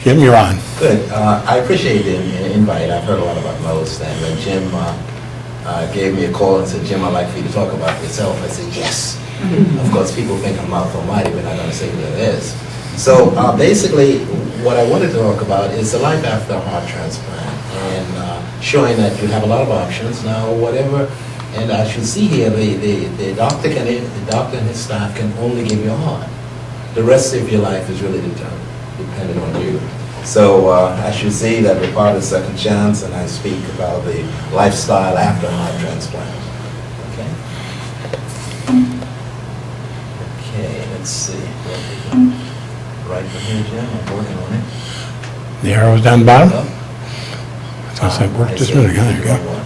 Jim, you're on. Good. I appreciate the invite. I've heard a lot about most, and when Jim gave me a call and said, Jim, I'd like for you to talk about yourself, I said, yes. Of course, people think I'm mouth almighty, but I'm not going to say who that is. So basically, what I wanted to talk about is the life after a heart transplant, and showing that you have a lot of options. Now, whatever, and as you see here, the doctor and his staff can only give you a heart. The rest of your life is really dependent on you. So as you see, that we're part of Second Chance, and I speak about the lifestyle after heart transplant. Okay. Okay, let's see. Right from here, Jim. I'm working on it. The arrow's down the bottom? Oh. I said, work just a minute ago. There you go.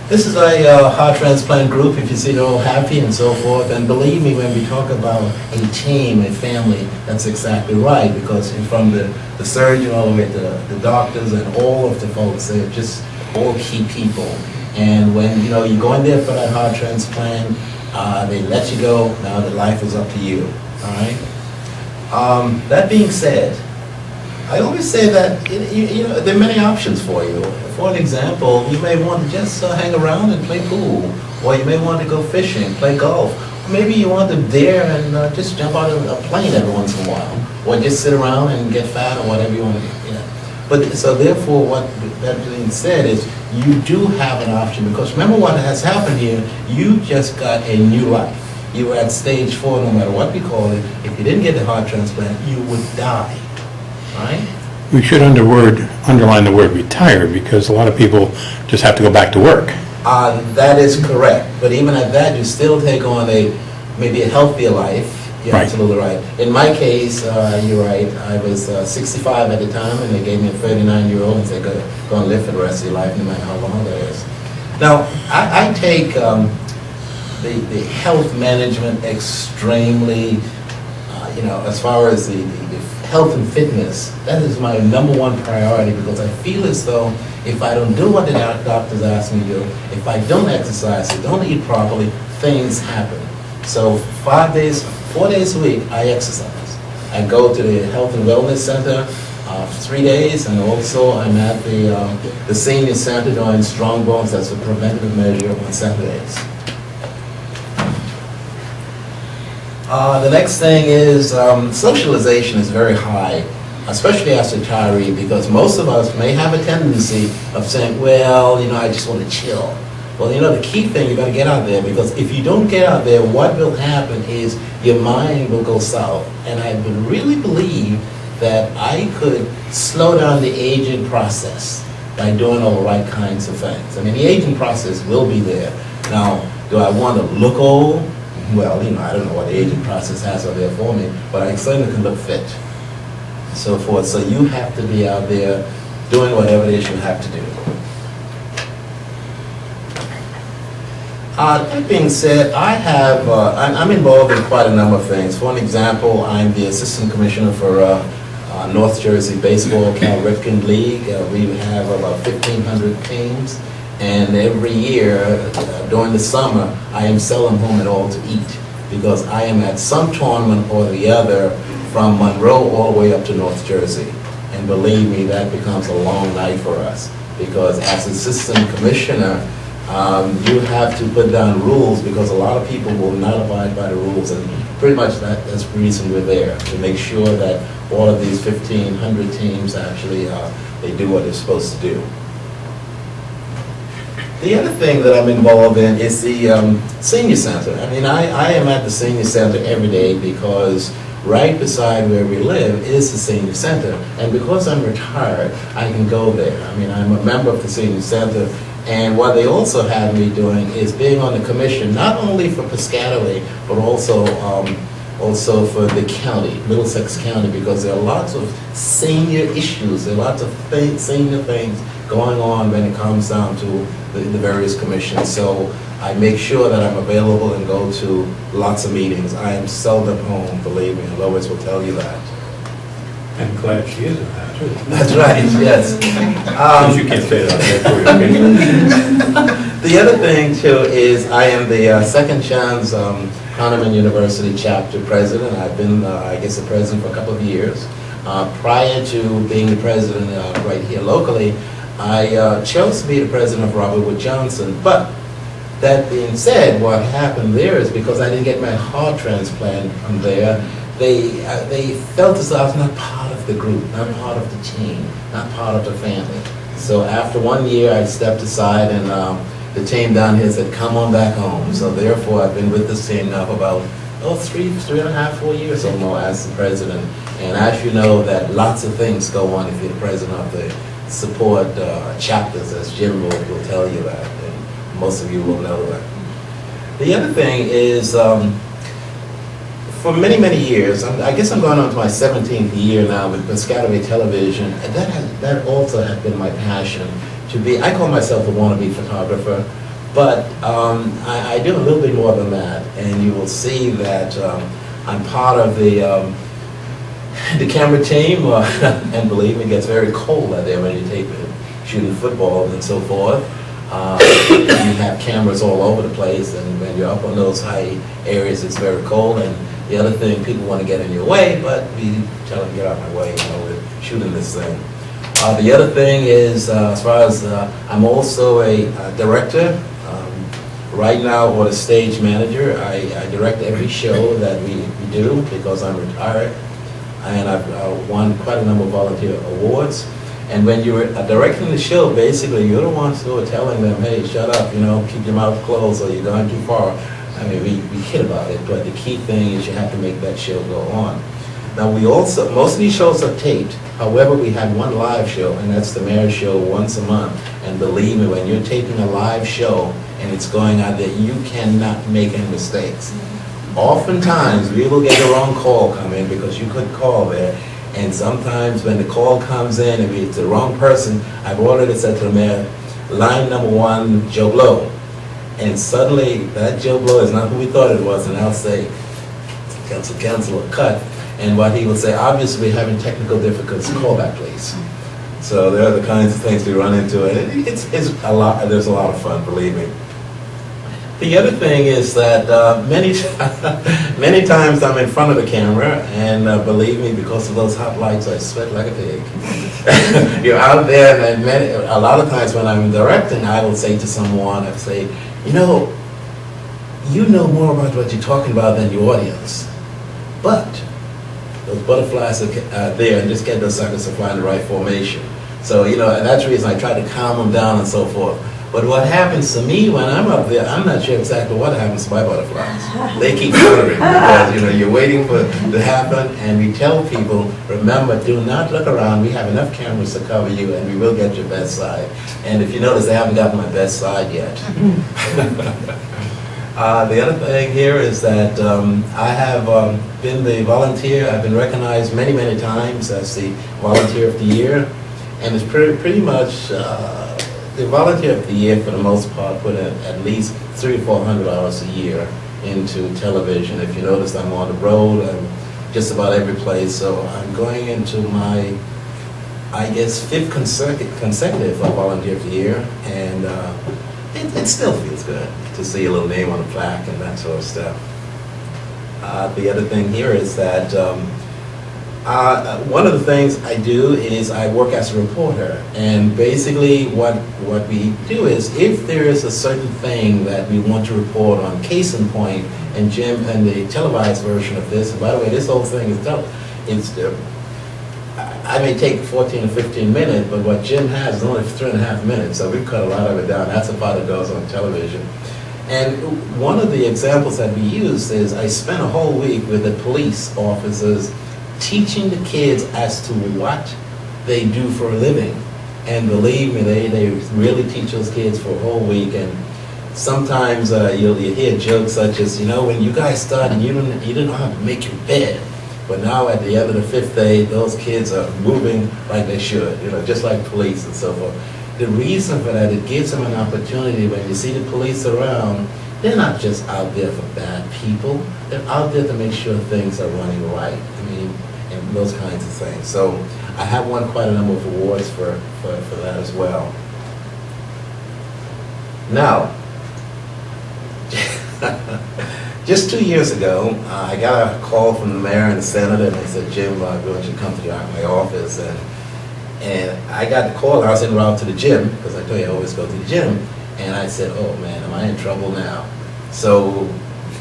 This is a heart transplant group. If you see, they're all happy and so forth. And believe me, when we talk about a team, a family, that's exactly right. Because from the surgeon all the way to the doctors and all of the folks, they're just all key people. And when you go in there for that heart transplant, they let you go. Now the life is up to you. All right. That being said, I always say that there are many options for you. For an example, you may want to just hang around and play pool, or you may want to go fishing, play golf. Or maybe you want to dare and just jump out of a plane every once in a while, or just sit around and get fat or whatever you want to do. But so therefore, what that being said is you do have an option, because remember what has happened here. You just got a new life. You were at stage 4, no matter what we call it. If you didn't get the heart transplant, you would die. Right? We should underline the word retired, because a lot of people just have to go back to work. That is correct. But even at that, you still take on maybe a healthier life. You're right. Absolutely right. In my case, you're right. I was 65 at the time, and they gave me a 39-year-old and said, go and live for the rest of your life, no matter how long that is. Now, I take the health management extremely, as far as the health and fitness, that is my #1 priority, because I feel as though if I don't do what the doctors ask me to do, if I don't exercise, if I don't eat properly, things happen. So 4 days a week, I exercise. I go to the Health and Wellness Center 3 days, and also I'm at the Senior Center doing Strong Bones. That's a preventative measure on Saturdays. The next thing is socialization is very high, especially as a retiree, because most of us may have a tendency of saying, well, I just want to chill. Well, the key thing, you got to get out there, because if you don't get out there, what will happen is your mind will go south. And I would really believe that I could slow down the aging process by doing all the right kinds of things. I mean, the aging process will be there. Now, do I want to look old? Well, I don't know what the aging process has out there for me, but I certainly can look fit, and so forth. So you have to be out there doing whatever it is you have to do. That being said, I'm involved in quite a number of things. For an example, I'm the assistant commissioner for North Jersey Baseball Cal Ripken League. We have about 1,500 teams. And every year, during the summer, I am seldom home at all to eat, because I am at some tournament or the other from Monroe all the way up to North Jersey. And believe me, that becomes a long night for us, because as assistant commissioner, you have to put down rules, because a lot of people will not abide by the rules. And pretty much that's the reason we're there, to make sure that all of these 1,500 teams actually they do what they're supposed to do. The other thing that I'm involved in is the senior center. I mean, I am at the senior center every day, because right beside where we live is the senior center. And because I'm retired, I can go there. I mean, I'm a member of the senior center. And what they also have me doing is being on the commission, not only for Piscataway, but also for the county, Middlesex County, because there are lots of senior issues, there are lots of senior things going on when it comes down to the various commissions. So I make sure that I'm available and go to lots of meetings. I am seldom home, believe me, and Lois will tell you that. I'm glad she is in that, too. That's right, yes. Since you can't say that. The other thing, too, is I am the Second Chance Kahneman University chapter president. I've been, I guess, the president for a couple of years. Prior to being the president right here locally, I chose to be the president of Robert Wood Johnson. But that being said, what happened there is because I didn't get my heart transplant from there, they felt as though I was not part of the group, not part of the team, not part of the family. So after 1 year, I stepped aside, and the team down here said, come on back home. So therefore, I've been with this team now for about 3.5, 4 years or more as the president. And as you know, that lots of things go on if you're the president of the support chapters, as Jim will tell you that, and most of you will know that. The other thing is, for many, many years, I guess I'm going on to my 17th year now with Piscataway Television, and that also has been my passion to be. I call myself a wannabe photographer, but I do a little bit more than that, and you will see that I'm part of the camera team, and believe me, it gets very cold out there when you take it, shooting football and so forth. You have cameras all over the place, and when you're up on those high areas, it's very cold. And the other thing, people want to get in your way, but we tell them, get out of my way, we're shooting this thing. The other thing is, as far as, I'm also a director. Right now, or the stage manager. I direct every show that we do because I'm retired. And I've won quite a number of volunteer awards. And when you're directing the show, basically, you're the ones who are telling them, hey, shut up, keep your mouth closed or you're going too far. I mean, we kid about it, but the key thing is you have to make that show go on. Now, most of these shows are taped. However, we have one live show, and that's the mayor's show once a month. And believe me, when you're taping a live show and it's going out there, you cannot make any mistakes. Oftentimes, we will get the wrong call come in because you could call there. And sometimes when the call comes in, if it's the wrong person, I've already said to the mayor, line number 1, Joe Blow. And suddenly, that Joe Blow is not who we thought it was, and I'll say, cancel, or cut. And what he will say, obviously we're having technical difficulties, call back please. So there are the kinds of things we run into, and it's a lot, there's a lot of fun, believe me. The other thing is that many times I'm in front of the camera, and believe me, because of those hot lights, I sweat like a pig. You're out there, and a lot of times when I'm directing, I will say to someone, I say, you know more about what you're talking about than your audience, but those butterflies are there, and just get those suckers to find the right formation. So, and that's the reason I try to calm them down and so forth. But what happens to me when I'm up there, I'm not sure exactly what happens to my butterflies. They keep fluttering because, you're waiting for it to happen, and we tell people, remember, do not look around. We have enough cameras to cover you, and we will get your best side. And if you notice, they haven't gotten my best side yet. The other thing here is that I have been the volunteer. I've been recognized many, many times as the Volunteer of the Year, and it's pretty much the Volunteer of the Year, for the most part, put in at least 300 or 400 hours a year into television. If you notice, I'm on the road. I'm just about every place. So I'm going into my, I guess, 5th consecutive Volunteer of the Year, and it still feels good to see a little name on a plaque and that sort of stuff. The other thing here is that one of the things I do is I work as a reporter, and basically what we do is, if there is a certain thing that we want to report on, case in point, and Jim, and the televised version of this, and by the way, this whole thing is I may take 14 or 15 minutes, but what Jim has is only 3.5 minutes, so we've cut a lot of it down. That's the part that goes on television. And one of the examples that we used is I spent a whole week with the police officers teaching the kids as to what they do for a living. And believe me, they really teach those kids for a whole week. And sometimes you'll hear jokes such as, when you guys started, you didn't know how to make your bed. But now at the end of the 5th day, those kids are moving like they should, just like police and so forth. The reason for that, it gives them an opportunity. When you see the police around, they're not just out there for bad people. They're out there to make sure things are running right. And those kinds of things. So I have won quite a number of awards for that as well. Now, Just 2 years ago, I got a call from the mayor and the senator, and they said, Jim, we want you to come to my office. And I got the call. I was en route to the gym, because I told you I always go to the gym. And I said, oh man, am I in trouble now? So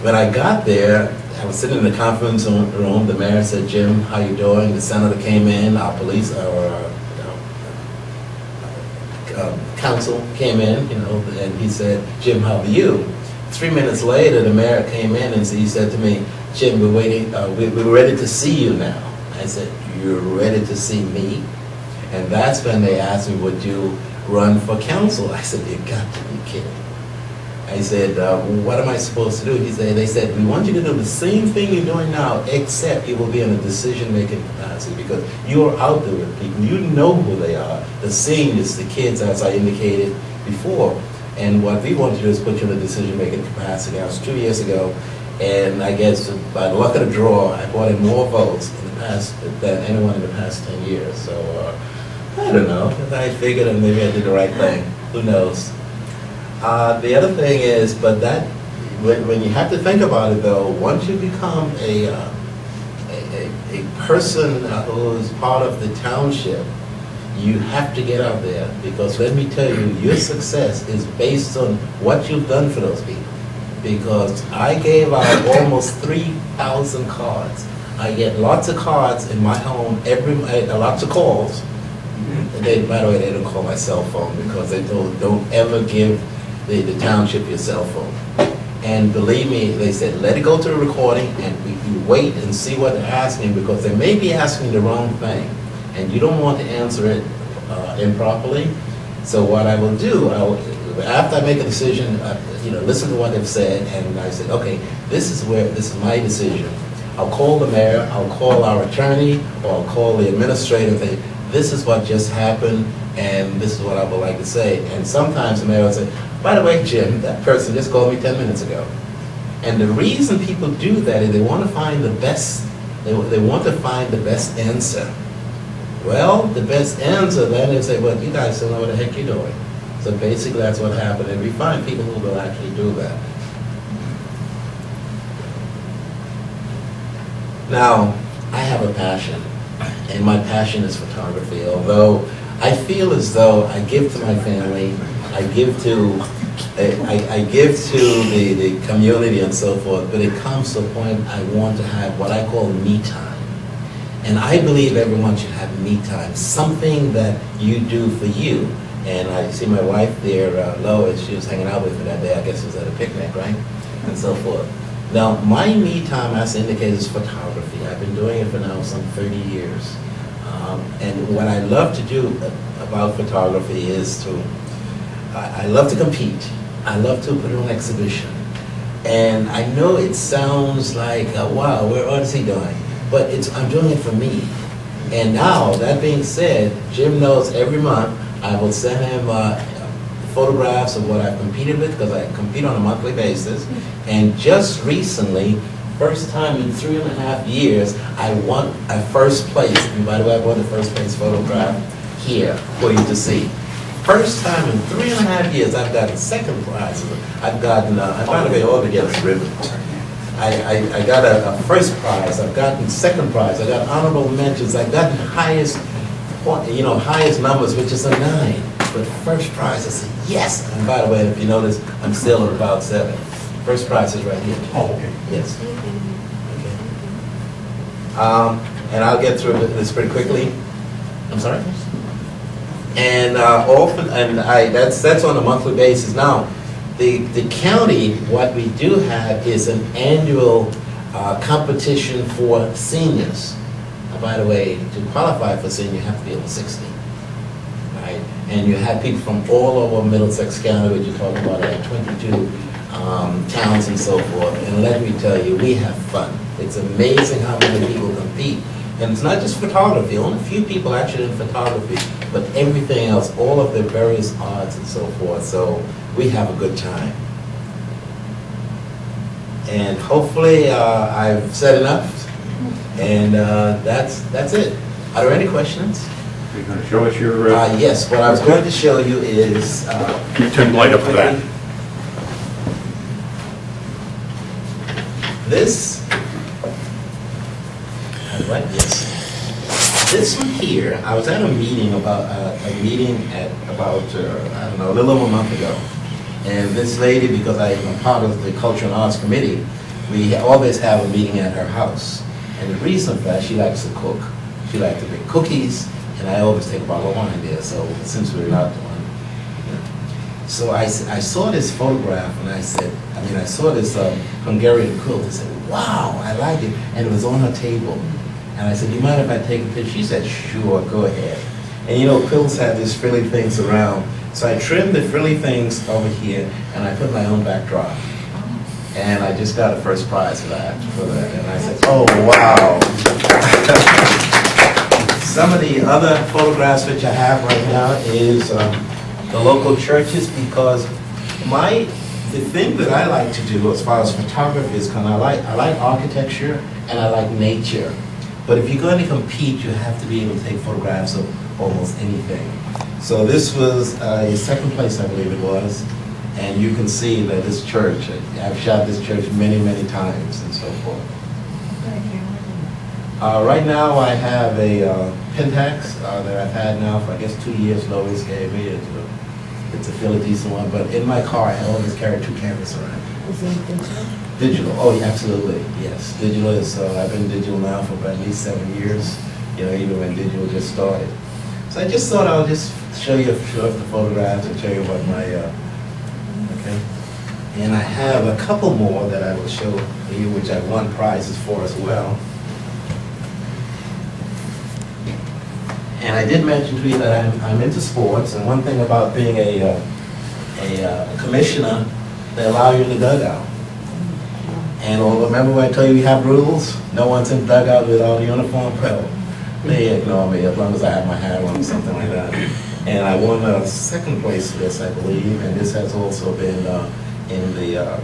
when I got there, I was sitting in the conference room. The mayor said, Jim, how you doing? The senator came in, our police, our council came in, and he said, Jim, how are you? 3 minutes later, the mayor came in and he said to me, Jim, we're waiting, we're ready to see you now. I said, you're ready to see me? And that's when they asked me, would you run for council? I said, you got to be kidding. I said, what am I supposed to do? They said, we want you to do the same thing you're doing now, except you will be in a decision-making capacity, because you're out there with people. You know who they are, the seniors, the kids, as I indicated before. And what we want to do is put you in a decision-making capacity. That was 2 years ago, and I guess by the luck of the draw, I brought in more votes in the past than anyone in the past 10 years. So I don't know. I figured that maybe I did the right thing. Who knows? The other thing is, but that when you have to think about it, though, once you become a person who is part of the township, you have to get out there, because let me tell you, your success is based on what you've done for those people. Because I gave out almost 3,000 cards. I get lots of cards in my home, lots of calls. By the way, they don't call my cell phone, because they don't ever give the township your cell phone. And believe me, they said, let it go to the recording, and you wait and see what they're asking, because they may be asking the wrong thing, and you don't want to answer it improperly. So what I will do, after I make a decision, listen to what they've said, and I said, okay, this is my decision. I'll call the mayor, I'll call our attorney, or I'll call the administrator and say, this is what just happened, and this is what I would like to say. And sometimes the mayor will say, by the way, Jim, that person just called me 10 minutes ago. And the reason people do that is they want to find the best, they want to find the best answer. Well, the best answer then is say, well, you guys don't know what the heck you're doing. So basically that's what happened, and we find people who will actually do that. Now, I have a passion, and my passion is photography, although I feel as though I give to my family, I give to the community and so forth, but it comes to a point I want to have what I call me time. And I believe everyone should have me time, something that you do for you. And I see my wife there, Lois, she was hanging out with me that day, I guess it was at a picnic, right? And so forth. Now, my me time, as indicated, is photography. I've been doing it for now some 30 years. And what I love to do about photography is I love to compete. I love to put on an exhibition. And I know it sounds like, wow, what is he doing? But I'm doing it for me. And now, that being said, Jim knows every month I will send him photographs of what I've competed with, because I compete on a monthly basis. And just recently, first time in 3.5 years, I won a first place. And by the way, I won the first place photograph here for you to see. First time in 3.5 years, I've gotten second prizes. I've gotten, I'm trying to get all together ribbon. I got a first prize, I've gotten second prize, I got honorable mentions, I've gotten highest numbers, which is a 9. But first prize, I said, yes. And by the way, if you notice, I'm still at about 7. First prize is right here. Oh, okay. Yes. Okay. And I'll get through this pretty quickly. I'm sorry? And that's on a monthly basis. Now, the county, what we do have is an annual competition for seniors. By the way, to qualify for senior, you have to be over 60, right? And you have people from all over Middlesex County, which you're talking about, like 22 towns and so forth. And let me tell you, we have fun. It's amazing how many people compete. And it's not just photography, only a few people actually in photography, but everything else, all of the various arts and so forth. So we have a good time. And hopefully I've said enough. And that's it. Are there any questions? Are you going to show us your... Yes, what I was going to show you is... Can you turn the light up for that? this, right, yes. This one here, I was at a meeting about, I don't know, a little over a month ago. And this lady, because I'm part of the Culture and Arts Committee, we always have a meeting at her house. And the reason for that, she likes to cook. She likes to bake cookies, and I always take a bottle of wine there, so since we're not one. So I saw this photograph, and I saw this Hungarian quilt. I said, wow, I like it. And it was on her table. And I said, do you mind if I take a picture? She said, sure, go ahead. And you know, quilts have these frilly things around. So I trimmed the frilly things over here, and I put my own backdrop. And I just got a first prize for that. And I said, oh, wow. Some of the other photographs which I have right now is the local churches, because the thing that I like to do as far as photography is concerned, I like architecture and I like nature. But if you're going to compete, you have to be able to take photographs of almost anything. So this was a second place, I believe it was. And you can see that this church, I've shot this church many, many times and so forth. Right now I have a Pincus that I've had now for I guess 2 years. Lois gave me it. It's a fairly decent one, but in my car I always carry 2 cameras around. Is it digital? Digital, oh yeah, absolutely, yes. Digital is, I've been digital now for about at least 7 years, you know, even when digital just started. So I just thought I'll just show you a few of the photographs and show you what my, okay. And I have a couple more that I will show you, which I won prizes for as well. And I did mention to you that I'm into sports, and one thing about being a commissioner, they allow you in the dugout. And remember when I told you we have rules? No one's in the dugout without a uniform. Well, they ignore me as long as I have my hat on or something like that. And I won a second place for this, I believe, and this has also been in the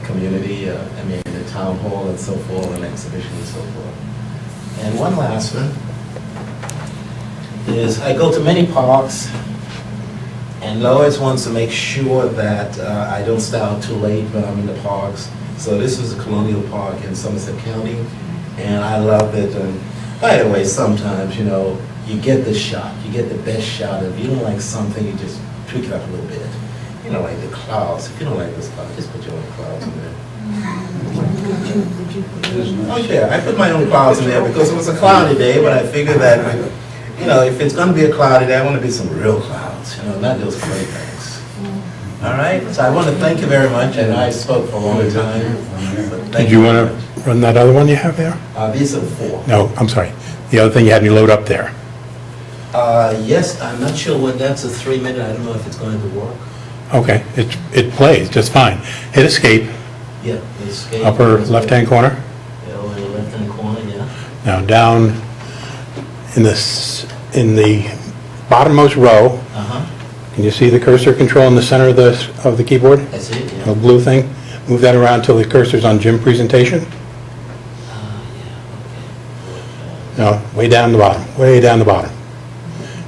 community, in the town hall and so forth, and exhibition and so forth. And one last one is I go to many parks, and Lois wants to make sure that I don't stay out too late when I'm in the parks. So this is a Colonial Park in Somerset County, and I love it. And by the way, sometimes, you know, you get the shot, you get the best shot. If you don't like something, you just tweak it up a little bit. You know, like the clouds. If you don't like this cloud, just put your own clouds in there. Oh yeah, I put my own clouds in there because it was a cloudy day, but I figured that, you know, if it's going to be a cloudy day, I want to be some real clouds, you know, not those clay things. All right, so I want to thank you very much, and I spoke for a long time. Did you want to run that other one you have there? These are 4. No, I'm sorry. The other thing you had me load up there. Yes, I'm not sure what that's a 3-minute. I don't know if it's going to work. Okay, it plays just fine. Hit escape. Yeah, escape. Upper left-hand corner. Yeah, over in the left-hand corner, yeah. Now down in the bottommost row. Can you see the cursor control in the center of the keyboard? I see it, yeah. The blue thing. Move that around till the cursor's on Jim presentation. Yeah, okay. No, way down the bottom. Way down the bottom.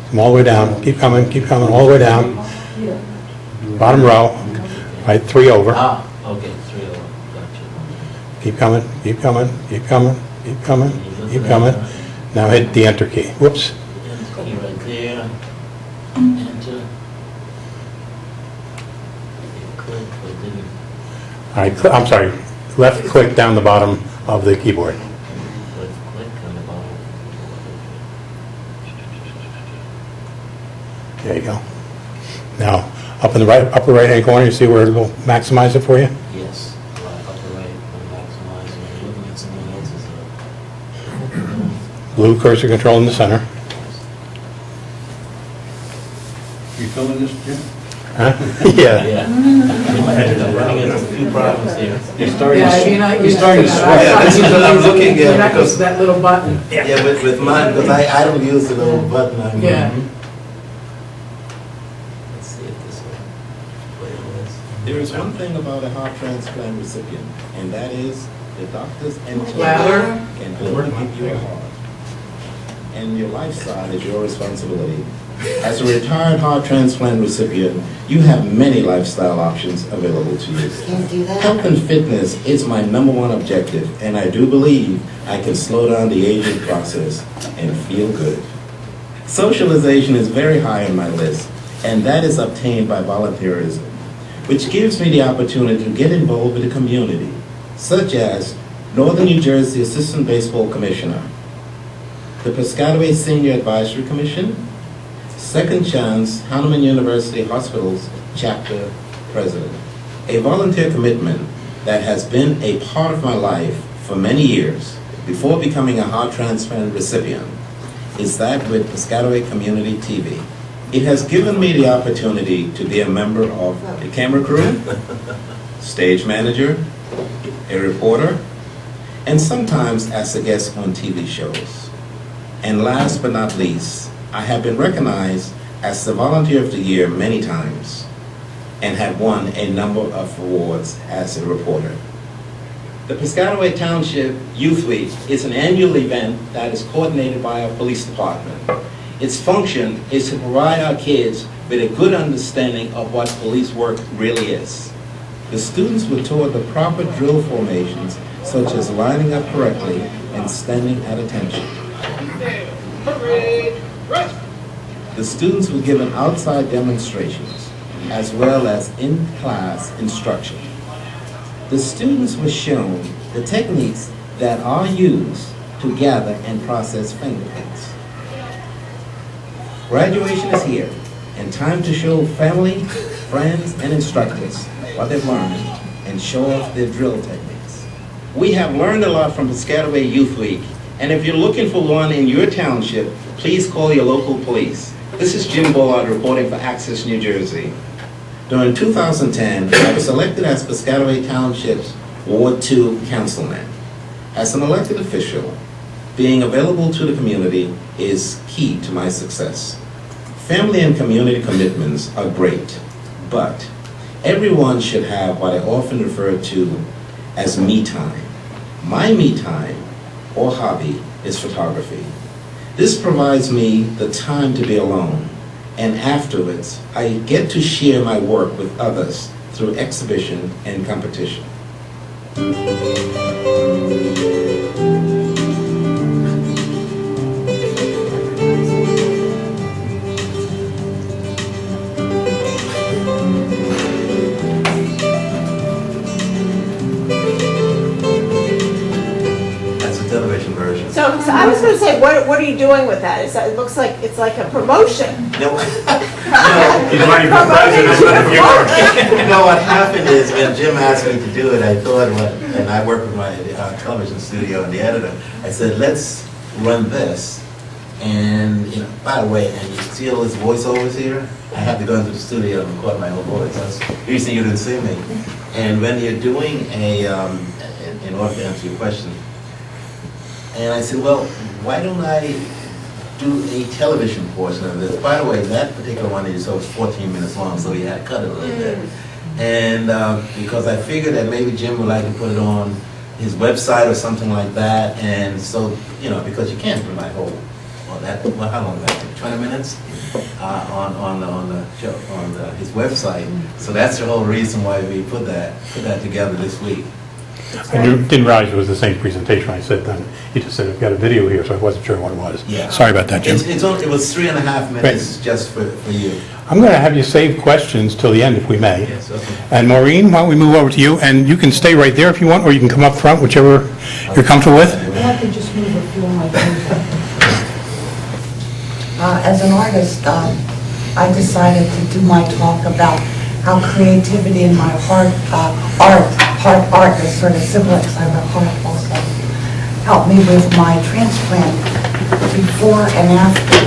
Come all the way down. Keep coming all the way down. Bottom row. Right, 3 over. Okay, 3 over. Gotcha. Keep coming. Keep coming. Keep coming. Keep coming. Keep coming. Now hit the enter key. Whoops. Enter key right there. Enter. Click, but didn't. All right, I'm sorry. Left click down the bottom of the keyboard. Left click on the bottom. There you go. Now, up in the upper right-hand corner, you see where it'll maximize it for you? Yes, upper right, maximize, and you're looking at someone else's. Blue cursor control in the center. You filming this, Jim? Huh? Yeah. Yeah. I'm running into a few problems here. You're starting Yeah, to you're not you're used starting to to that. sweat. Yeah, this is what I'm looking You're at not used because, to that little button. yeah, with mine, because I don't use the little button. Yeah. Let's see if this will play on this. There is one thing about a heart transplant recipient, and that is the doctors and Louder. can only give you a heart. And your lifestyle is your responsibility. As a retired heart transplant recipient, you have many lifestyle options available to you. Can't do that. Health and fitness is my #1 objective, and I do believe I can slow down the aging process and feel good. Socialization is very high on my list, and that is obtained by volunteerism, which gives me the opportunity to get involved with the community, such as Northern New Jersey Assistant Baseball Commissioner, the Piscataway Senior Advisory Commission, Second Chance Hahnemann University Hospitals Chapter President. A volunteer commitment that has been a part of my life for many years before becoming a heart transplant recipient is that with Piscataway Community TV. It has given me the opportunity to be a member of the camera crew, stage manager, a reporter, and sometimes as a guest on TV shows. And last but not least, I have been recognized as the Volunteer of the Year many times and have won a number of awards as a reporter. The Piscataway Township Youth Week is an annual event that is coordinated by our police department. Its function is to provide our kids with a good understanding of what police work really is. The students were taught the proper drill formations, such as lining up correctly and standing at attention. The students were given outside demonstrations, as well as in-class instruction. The students were shown the techniques that are used to gather and process fingerprints. Graduation is here, and time to show family, friends, and instructors what they've learned and show off their drill techniques. We have learned a lot from Piscataway Youth Week, and if you're looking for one in your township, please call your local police. This is Jim Bullard reporting for Access New Jersey. During 2010, I was elected as Piscataway Township's Ward 2 councilman. As an elected official, being available to the community is key to my success. Family and community commitments are great, but everyone should have what I often refer to as me time. My me time, or hobby, is photography. This provides me the time to be alone, and afterwards, I get to share my work with others through exhibition and competition. That's a television version. So I was going to say, what are you doing with that? It looks like it's like a promotion. No, He's running for president of New York. no, what happened is when Jim asked me to do it, I thought, and I work with my television studio and the editor, I said, let's run this. And, you know, by the way, and you see all these voiceovers here? I have to go into the studio and record my own voice. That's the reason you didn't see me. And when you're doing in order to answer your question, and I said, well, why don't I do a television portion of this? By the way, that particular one is over 14 minutes long, so we had to cut it a little bit. And because I figured that maybe Jim would like to put it on his website or something like that, and so, you know, because you can't put my whole, well, how long did that take? 20 minutes on the show, on his website. So that's the whole reason why we put that together this week. I didn't realize it was the same presentation I said then. He just said, I've got a video here, so I wasn't sure what it was. Yeah. Sorry about that, Jim. It was 3.5 minutes just for you. I'm going to have you save questions till the end if we may. Yes, okay. And Maureen, why don't we move over to you? And you can stay right there if you want, or you can come up front, whichever you're comfortable with. I'd like to just move a few of my things up. As an artist, I decided to do my talk about how creativity in my art is sort of similar, because I have a heart also, helped me with my transplant before and after.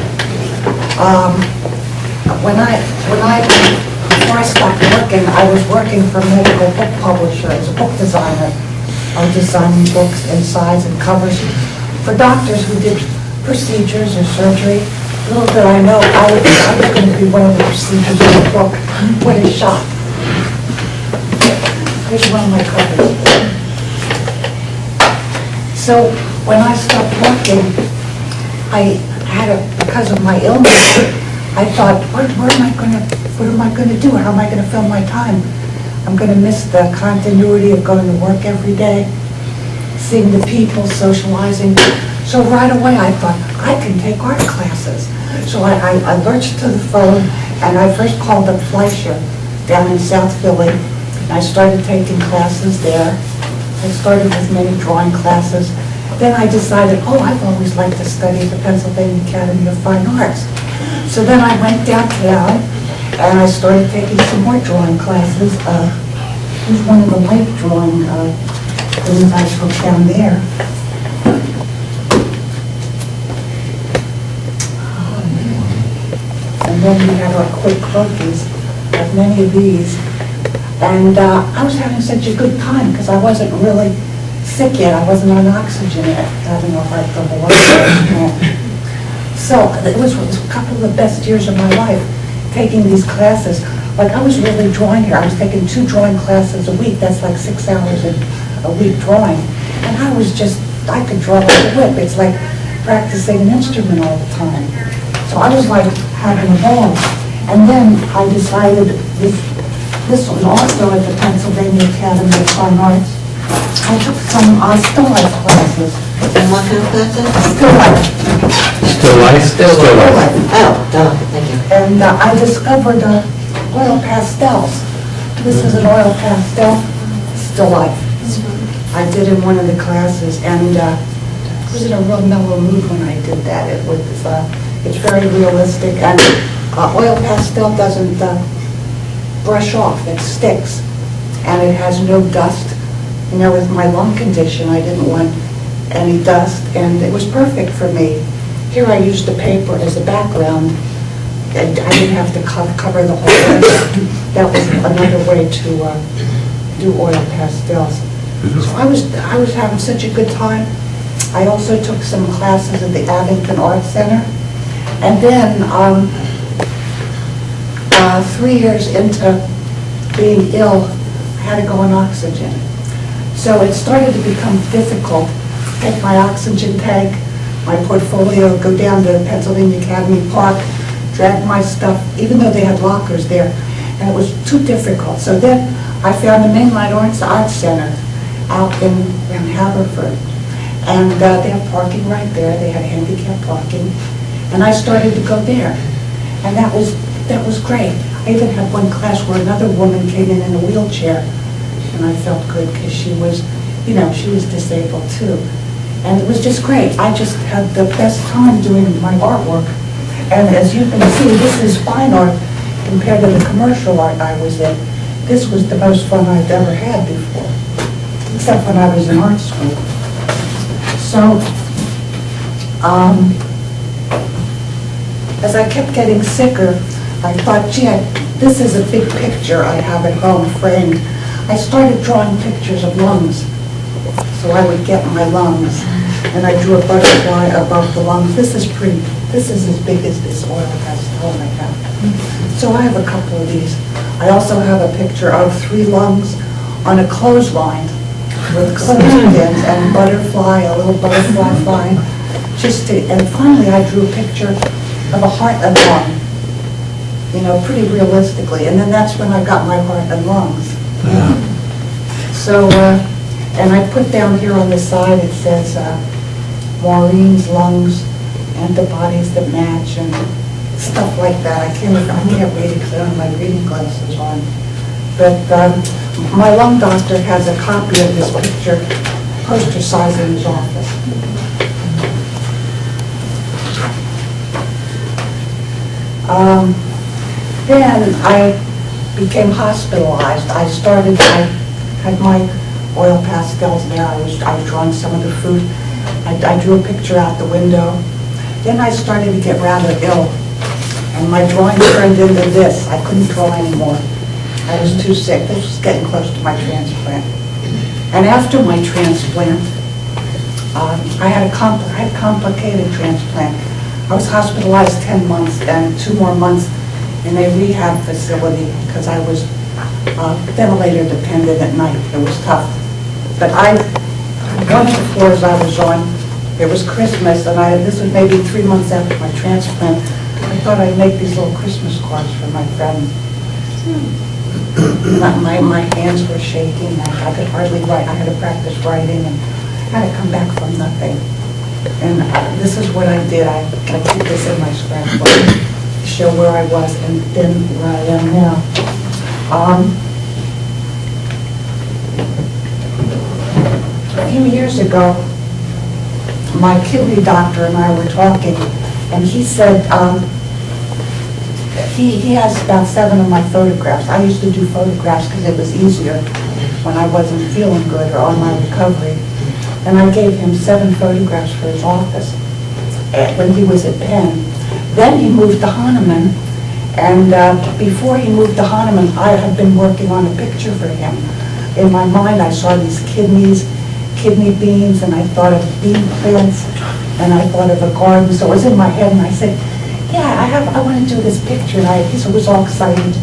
Before I stopped working, I was working for a medical book publisher as a book designer. I was designing books and size and covers for doctors who did procedures or surgery. Little did I know I was going to be one of the procedures in the book when it's shot. Here's one of my covers. So when I stopped working, because of my illness, I I thought, what am I gonna do? How am I gonna fill my time? I'm gonna miss the continuity of going to work every day, seeing the people, socializing. So right away I thought, I can take art classes. So I lurched to the phone and I first called up Fleischer down in South Philly. And I started taking classes there. I started with many drawing classes. Then I decided, oh, I've always liked to study at the Pennsylvania Academy of Fine Arts. So then I went downtown and I started taking some more drawing classes. There's one of the lake drawing guys from down there. And then we have our quick cookies, like many of these. And I was having such a good time because I wasn't really sick yet. I wasn't on oxygen yet, having a heart trouble. So it was a couple of the best years of my life, taking these classes. Like I was really drawing here. I was taking 2 drawing classes a week. That's like 6 hours a week drawing. And I could draw like a whip. It's like practicing an instrument all the time. So I was like having a ball. And then I decided this was also at the Pennsylvania Academy of Fine Arts. I took some still life classes. And what kind of classes? Still life. Still life? Still life. Oh, duh, thank you. And I discovered oil pastels. This is an oil pastel, still life. I did in one of the classes, and I was in a real mellow mood when I did that. It's very realistic, and oil pastel doesn't brush off, it sticks, and it has no dust. You know, with my lung condition, I didn't want any dust, and it was perfect for me. Here I used the paper as a background, and I didn't have to cover the whole thing. That was another way to do oil pastels. So I was having such a good time. I also took some classes at the Abington Art Center, and then 3 years into being ill, I had to go on oxygen. So it started to become difficult. Take my oxygen tank, my portfolio, go down to Pennsylvania Academy Park, drag my stuff, even though they had lockers there, and it was too difficult. So then I found the Mainline Arts Center out around Haverford, and they have parking right there. They had handicap parking, and I started to go there, and that was great. I even had one class where another woman came in a wheelchair, and I felt good because she was, she was disabled too. And it was just great. I just had the best time doing my artwork. And as you can see, this is fine art compared to the commercial art I was in. This was the most fun I've ever had before, except when I was in art school. So, as I kept getting sicker, I thought, gee, this is a big picture I have at home framed. I started drawing pictures of lungs. So I would get my lungs, and I drew a butterfly above the lungs. This is as big as this oil pastel I have. So I have a couple of these. I also have a picture of 3 lungs on a clothesline with clothespins and butterfly, a little butterfly flying. And finally I drew a picture of a heart and lung, pretty realistically. And then that's when I got my heart and lungs. Yeah. So, and I put down here on the side, it says Maureen's lungs, antibodies that match, and stuff like that. I can't read it because I don't have my reading glasses on. But my lung doctor has a copy of this picture, poster size, in his office. Then I became hospitalized. I had my oil pastels there. I was drawing some of the fruit. I drew a picture out the window. Then I started to get rather ill, and my drawing turned into this. I couldn't draw anymore. I was too sick. This was getting close to my transplant. And after my transplant, I had a complicated transplant. I was hospitalized 10 months and 2 more months in a rehab facility because I was ventilator dependent at night. It was tough. But one of the floors I was on, it was Christmas, and this was maybe 3 months after my transplant. I thought I'd make these little Christmas cards for my friends. My hands were shaking, I could hardly write, I had to practice writing, and I had to come back from nothing. And this is what I did, I keep this in my scrapbook to show where I was and then where I am now. A few years ago, my kidney doctor and I were talking, and he said, he has about 7 of my photographs. I used to do photographs because it was easier when I wasn't feeling good or on my recovery. And I gave him 7 photographs for his office when he was at Penn. Then he moved to Hahnemann, and before he moved to Hahnemann, I had been working on a picture for him. In my mind, I saw these kidney beans, and I thought of bean plants, and I thought of a garden. So it was in my head, and I said, yeah, I want to do this picture, and he was all excited.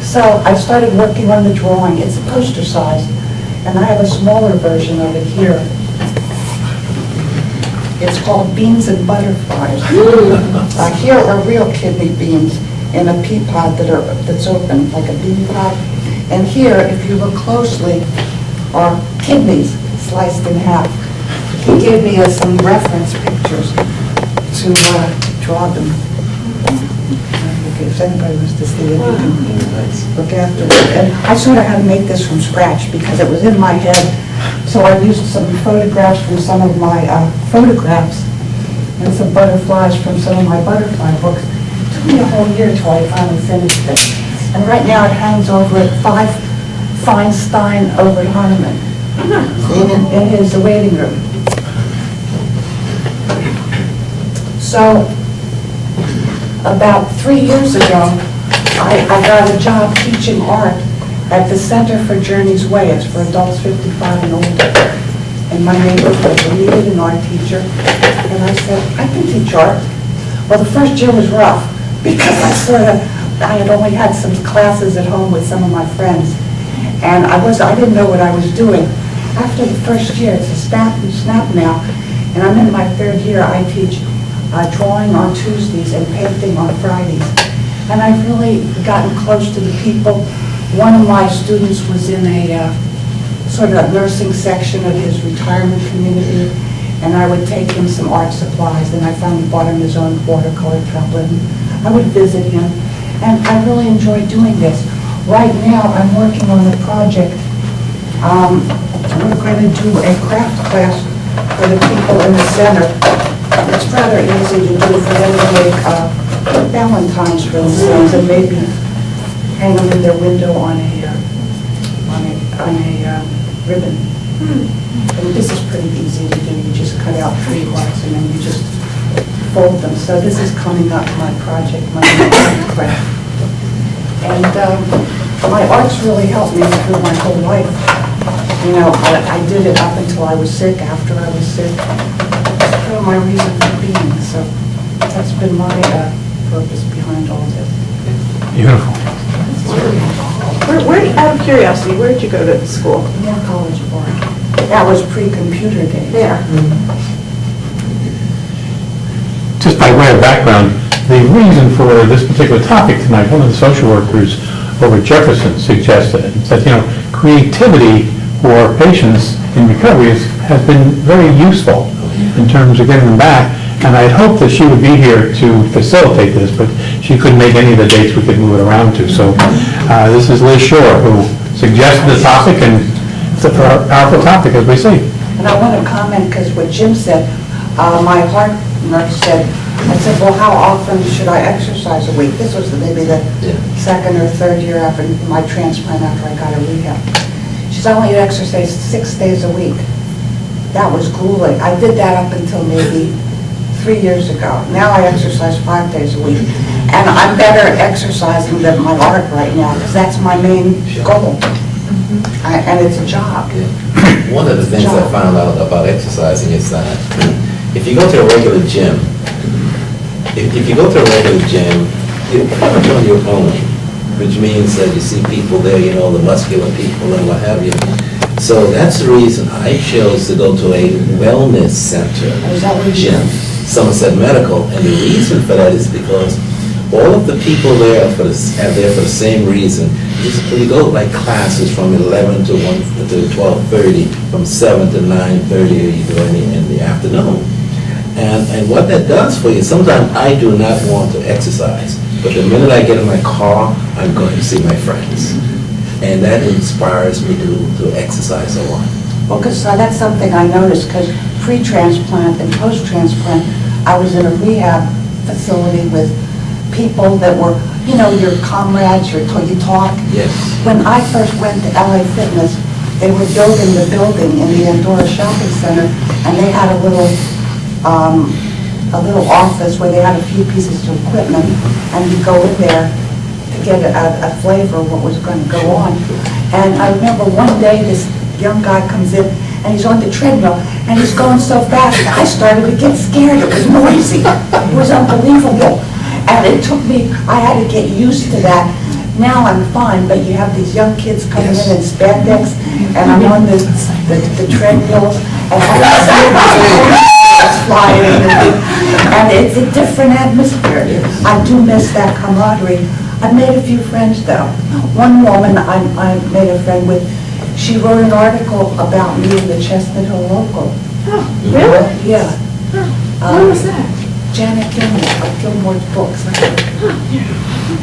So I started working on the drawing. It's a poster size, and I have a smaller version of it here. It's called Beans and Butterflies. Here are real kidney beans in a pea pod that's open, like a bean pod. And here, if you look closely, are kidneys sliced in half. He gave me some reference pictures to draw them. If anybody was to see it, you can look after it. And I sort of had to make this from scratch because it was in my head. So I used some photographs from some of my photographs and some butterflies from some of my butterfly books. It took me a whole year till I finally finished it. And right now it hangs over at 5 Feinstein over at Hahnemann in his waiting room. So about 3 years ago, I got a job teaching art at the Center for Journey's Way. It's for adults 55 and older in my neighborhood. We needed an art teacher, and I said, I can teach art. Well, the first year was rough because I had only had some classes at home with some of my friends, and I didn't know what I was doing. After the first year, it's a snap now, and I'm in my 3rd year. I teach drawing on Tuesdays and painting on Fridays. And I've really gotten close to the people. One of my students was in a sort of nursing section of his retirement community, and I would take him some art supplies, and I finally bought him his own watercolor tablet. I would visit him, and I really enjoy doing this. Right now, I'm working on a project. We're going to do a craft class for the people in the center. It's rather easy to do for them to make Valentines for themselves and maybe hang them in their window on a ribbon. And this is pretty easy to do. You just cut out 3 hearts and then you just fold them. So this is coming up, my project, my craft. And my art's really helped me through my whole life. You know, I did it up until I was sick, after I was sick. That's my reason for being. So that's been my purpose behind all this. Beautiful. Out of curiosity, where did you go to school? Yeah, College of Art. That was pre-computer days. There. Just by way of background, the reason for this particular topic tonight, one of the social workers over at Jefferson suggested that, you know, creativity for patients in recovery has been very useful in terms of getting them back. And I had hoped that she would be here to facilitate this, but she couldn't make any of the dates we could move it around to. So this is Liz Shore, who suggested the topic, and it's a powerful topic, as we see. And I want to comment, because what Jim said, my heart nurse said, I said, well, how often should I exercise a week? This was maybe the 2nd or 3rd year after my transplant, after I got a rehab. She said, I want you to exercise 6 days a week. That was grueling. I did that up until maybe 3 years ago. Now I exercise 5 days a week. And I'm better at exercising than my art right now, because that's my main goal. And it's a job. One of the things I found out about exercising is that if you go to a regular gym, you're pretty much on your own, which means that you see people there, you know, the muscular people and what have you. So that's the reason I chose to go to a wellness center Is that what you gym. Somerset Medical, and the reason for that is because all of the people there are there for the same reason. You go like classes from 11 to 12:30, from 7 to 9:30, you do in the afternoon. And what that does for you, sometimes I do not want to exercise, but the minute I get in my car, I'm going to see my friends. And that inspires me to exercise a lot. Well, because that's something I noticed, because pre-transplant and post-transplant, I was in a rehab facility with people that were, you know, your comrades, you talk. Yes. When I first went to LA Fitness, they were building the building in the Andorra Shopping Center, and they had a little office where they had a few pieces of equipment, and you go in there to get a flavor of what was going to go on. And I remember one day this young guy comes in, and he's on the treadmill, and he's going so fast, I started to get scared. It was noisy. It was unbelievable. And it took me, I had to get used to that. Now I'm fine, but you have these young kids coming in spandex, and I'm on the treadmills, and I'm flying, and it's a different atmosphere. I do miss that camaraderie. I've made a few friends, though. One woman I made a friend with, she wrote an article about me in the Chestnut Hill Local. Oh, really? Yeah. When was that? Janet Gilmore, of Gilmore's books.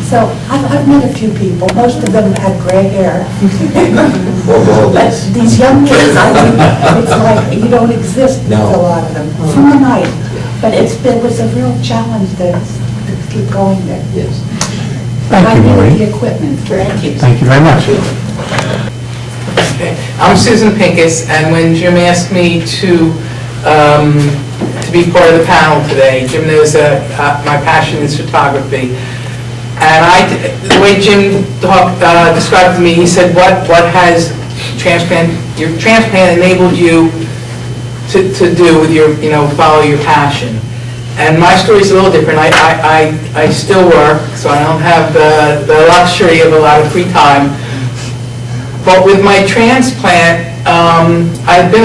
So I've met a few people. Most of them had gray hair. But these young kids, I think, it's like you don't exist with a lot of them from the night. But it was a real challenge to keep going there. Yes. Thank you, Maureen. The equipment. Thank you. Thank you very much. Okay. I'm Susan Pincus, and when Jim asked me to be part of the panel today, Jim knows that my passion is photography. And the way Jim described to me, he said, what has your transplant enabled you to do with your, follow your passion? And my story is a little different. I still work, so I don't have the luxury of a lot of free time. But with my transplant, I've been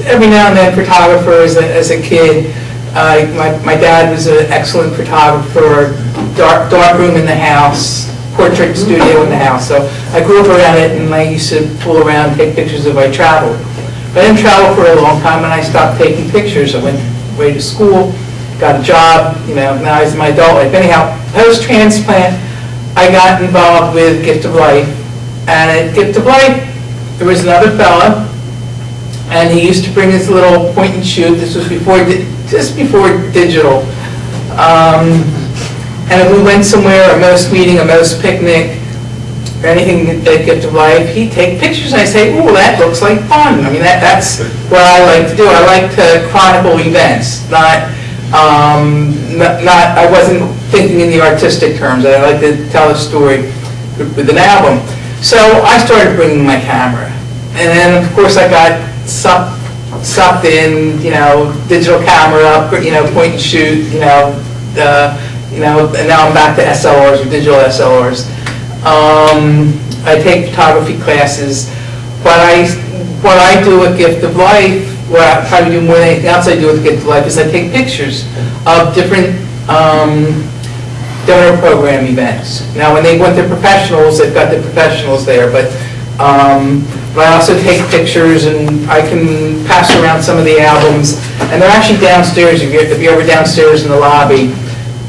every now and then photographer as a kid. My dad was an excellent photographer, dark room in the house, portrait studio in the house. So I grew up around it, and I used to fool around and take pictures as I traveled. But I didn't travel for a long time, and I stopped taking pictures. I went away to school, got a job, now I was in my adult life. Anyhow, post-transplant, I got involved with Gift of Life. And at Gift of Life, there was another fella, and he used to bring his little point and shoot. This was just before digital. And if we went somewhere, a most meeting, a most picnic, or anything at Gift of Life, he'd take pictures, and I'd say, "Ooh, that looks like fun." I mean, that's what I like to do. I like to chronicle events, not. I wasn't thinking in the artistic terms. I like to tell a story with an album. So I started bringing my camera, and then of course I got sucked in, digital camera up, point and shoot, and now I'm back to SLRs or digital SLRs. I take photography classes, but what I do at Gift of Life, what I probably do more than anything else I do at Gift of Life, is I take pictures of different donor program events. Now, when they want their professionals, they've got the professionals there, but I also take pictures, and I can pass around some of the albums, and they're actually downstairs. If you're ever downstairs in the lobby,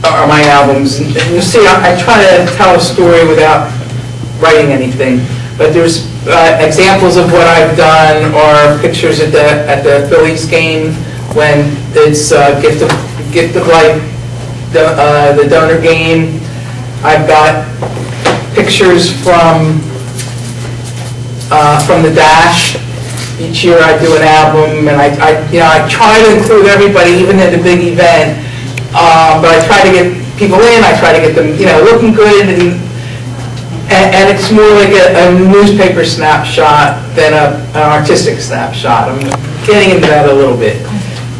are my albums. And you'll see, I try to tell a story without writing anything, but there's examples of what I've done, or pictures at the Phillies game when it's Gift of Life, the donor game. I've got pictures from the Dash. Each year I do an album, and I try to include everybody, even at a big event. But I try to get people in. I try to get them, looking good, and it's more like a newspaper snapshot than an artistic snapshot. I'm getting into that a little bit.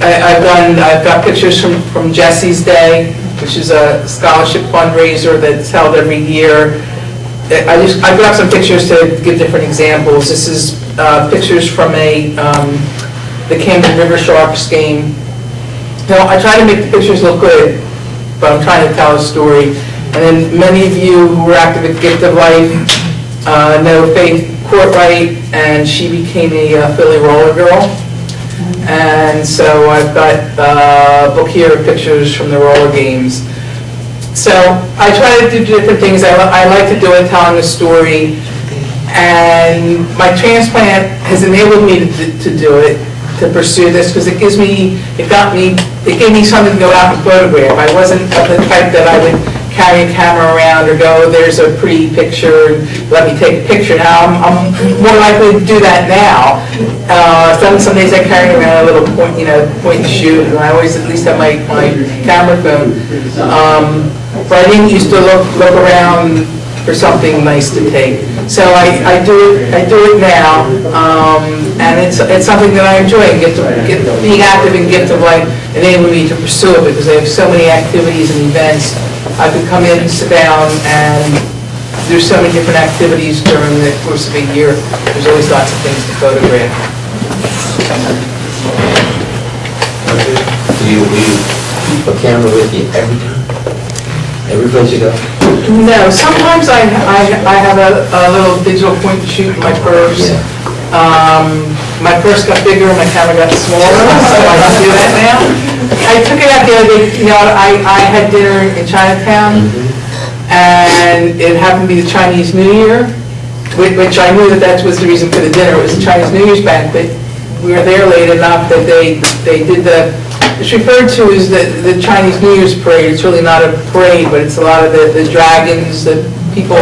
I've got pictures from Jesse's Day, which is a scholarship fundraiser that's held every year. I got some pictures to give different examples. This is pictures from a the Camden River Sharks game. Now, I try to make the pictures look good, but I'm trying to tell a story. And then many of you who were active at Gift of Life know Faith Courtwright, and she became a Philly roller girl. And so I've got a book here of pictures from the roller games. So I try to do different things. I like to do it, telling a story. And my transplant has enabled me to do it, to pursue this, because it gave me something to go out and photograph. I wasn't of the type that I would carry a camera around or go, there's a pretty picture, let me take a picture. Now, I'm more likely to do that now. Some days I carry around a little point and shoot, and I always at least have my camera phone. But I didn't used to look around for something nice to take. So I do it now, and it's something that I enjoy. Being active in Gift of Life enabled me to pursue it because they have so many activities and events. I could come in and sit down, and there's so many different activities during the course of a year. There's always lots of things to photograph. Do you keep a camera with you every time? Every place you go? No, sometimes I have a little digital point and shoot in my purse. Yeah. My purse got bigger, my camera got smaller, so I can do that now. I took it out the other day, I had dinner in Chinatown, and it happened to be the Chinese New Year, which I knew that was the reason for the dinner. It was the Chinese New Year's banquet. We were there late enough that they did it's referred to as the Chinese New Year's parade. It's really not a parade, but it's a lot of the dragons, the people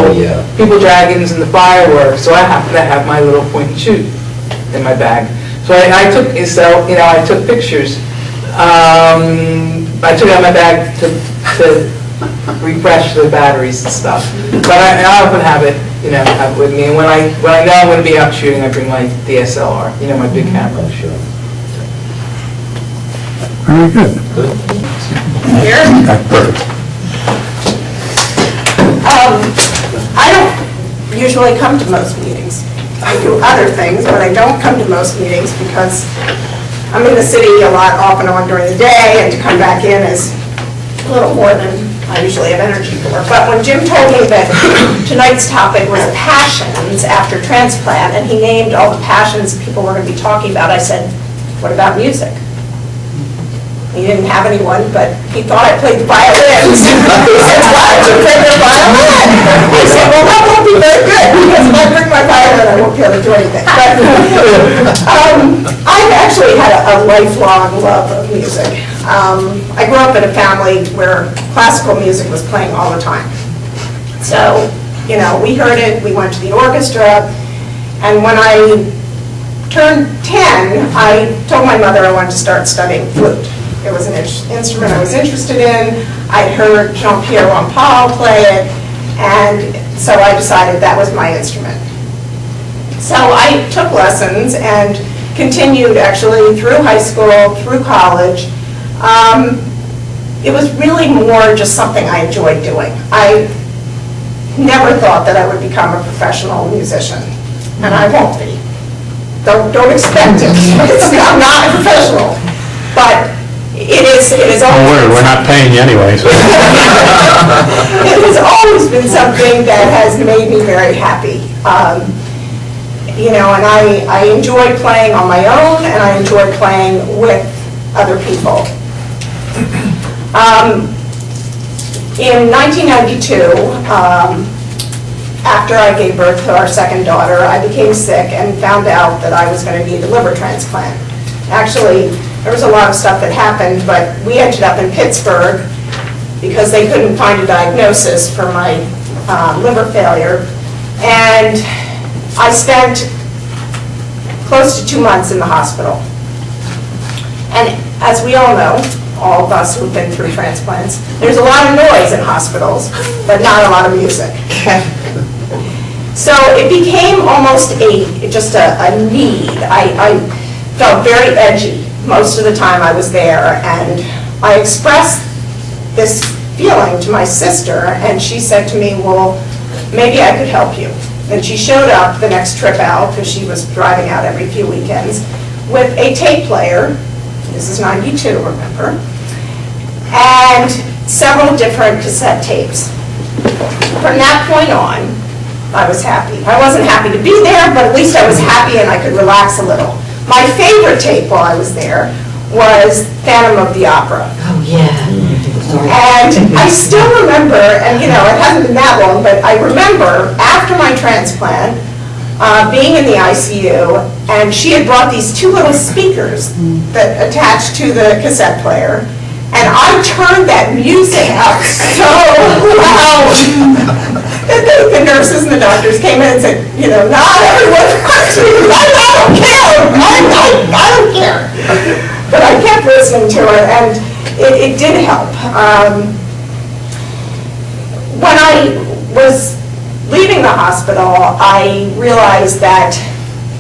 dragons, and the fireworks. So I happen to have my little point and shoot in my bag. So I took pictures. I took out my bag to refresh the batteries and stuff. But I often have it, have it with me. And when I know I'm going to be out shooting, I bring my DSLR, my big camera. Sure. Very good. Here? Perfect. I don't usually come to most meetings. I do other things, but I don't come to most meetings because I'm in the city a lot off and on during the day, and to come back in is a little more than I usually have energy for. But when Jim told me that tonight's topic was passions after transplant, and he named all the passions people were going to be talking about, I said, what about music? He didn't have anyone, but he thought I played the violins. He said, why don't you play the violin? I said, well, that won't be very good, because if I bring my violin, I won't be able to do anything. But I've actually had a lifelong love of music. I grew up in a family where classical music was playing all the time. So, we heard it, we went to the orchestra, and when I turned 10, I told my mother I wanted to start studying flute. It was an instrument I was interested in. I'd heard Jean-Pierre Rampal play it, and so I decided that was my instrument. So I took lessons and continued actually through high school, through college. It was really more just something I enjoyed doing. I never thought that I would become a professional musician, and I won't be. Don't expect it. I'm not a professional, but it is always. Don't worry, we're not paying you anyway. So. It has always been something that has made me very happy. And I enjoy playing on my own, and I enjoy playing with other people. In 1992, after I gave birth to our second daughter, I became sick and found out that I was going to need a liver transplant. Actually, there was a lot of stuff that happened, but we ended up in Pittsburgh because they couldn't find a diagnosis for my liver failure. And I spent close to 2 months in the hospital. And as we all know, all of us who've been through transplants, there's a lot of noise in hospitals, but not a lot of music. So it became almost just a need. I felt very edgy most of the time I was there, and I expressed this feeling to my sister, and she said to me, well, maybe I could help you. And she showed up the next trip out, because she was driving out every few weekends, with a tape player. This is 92, remember? And several different cassette tapes. From that point on, I was happy. I wasn't happy to be there, but at least I was happy and I could relax a little. My favorite tape while I was there was Phantom of the Opera. Oh, yeah. And I still remember, and you know, it hasn't been that long, but I remember after my transplant, being in the ICU, and she had brought these two little speakers that attached to the cassette player, and I turned that music up so loud that the nurses and the doctors came in and said, you know, not everyone wants me. I don't care. I don't care. But I kept listening to it, and it did help. When I was leaving the hospital, I realized that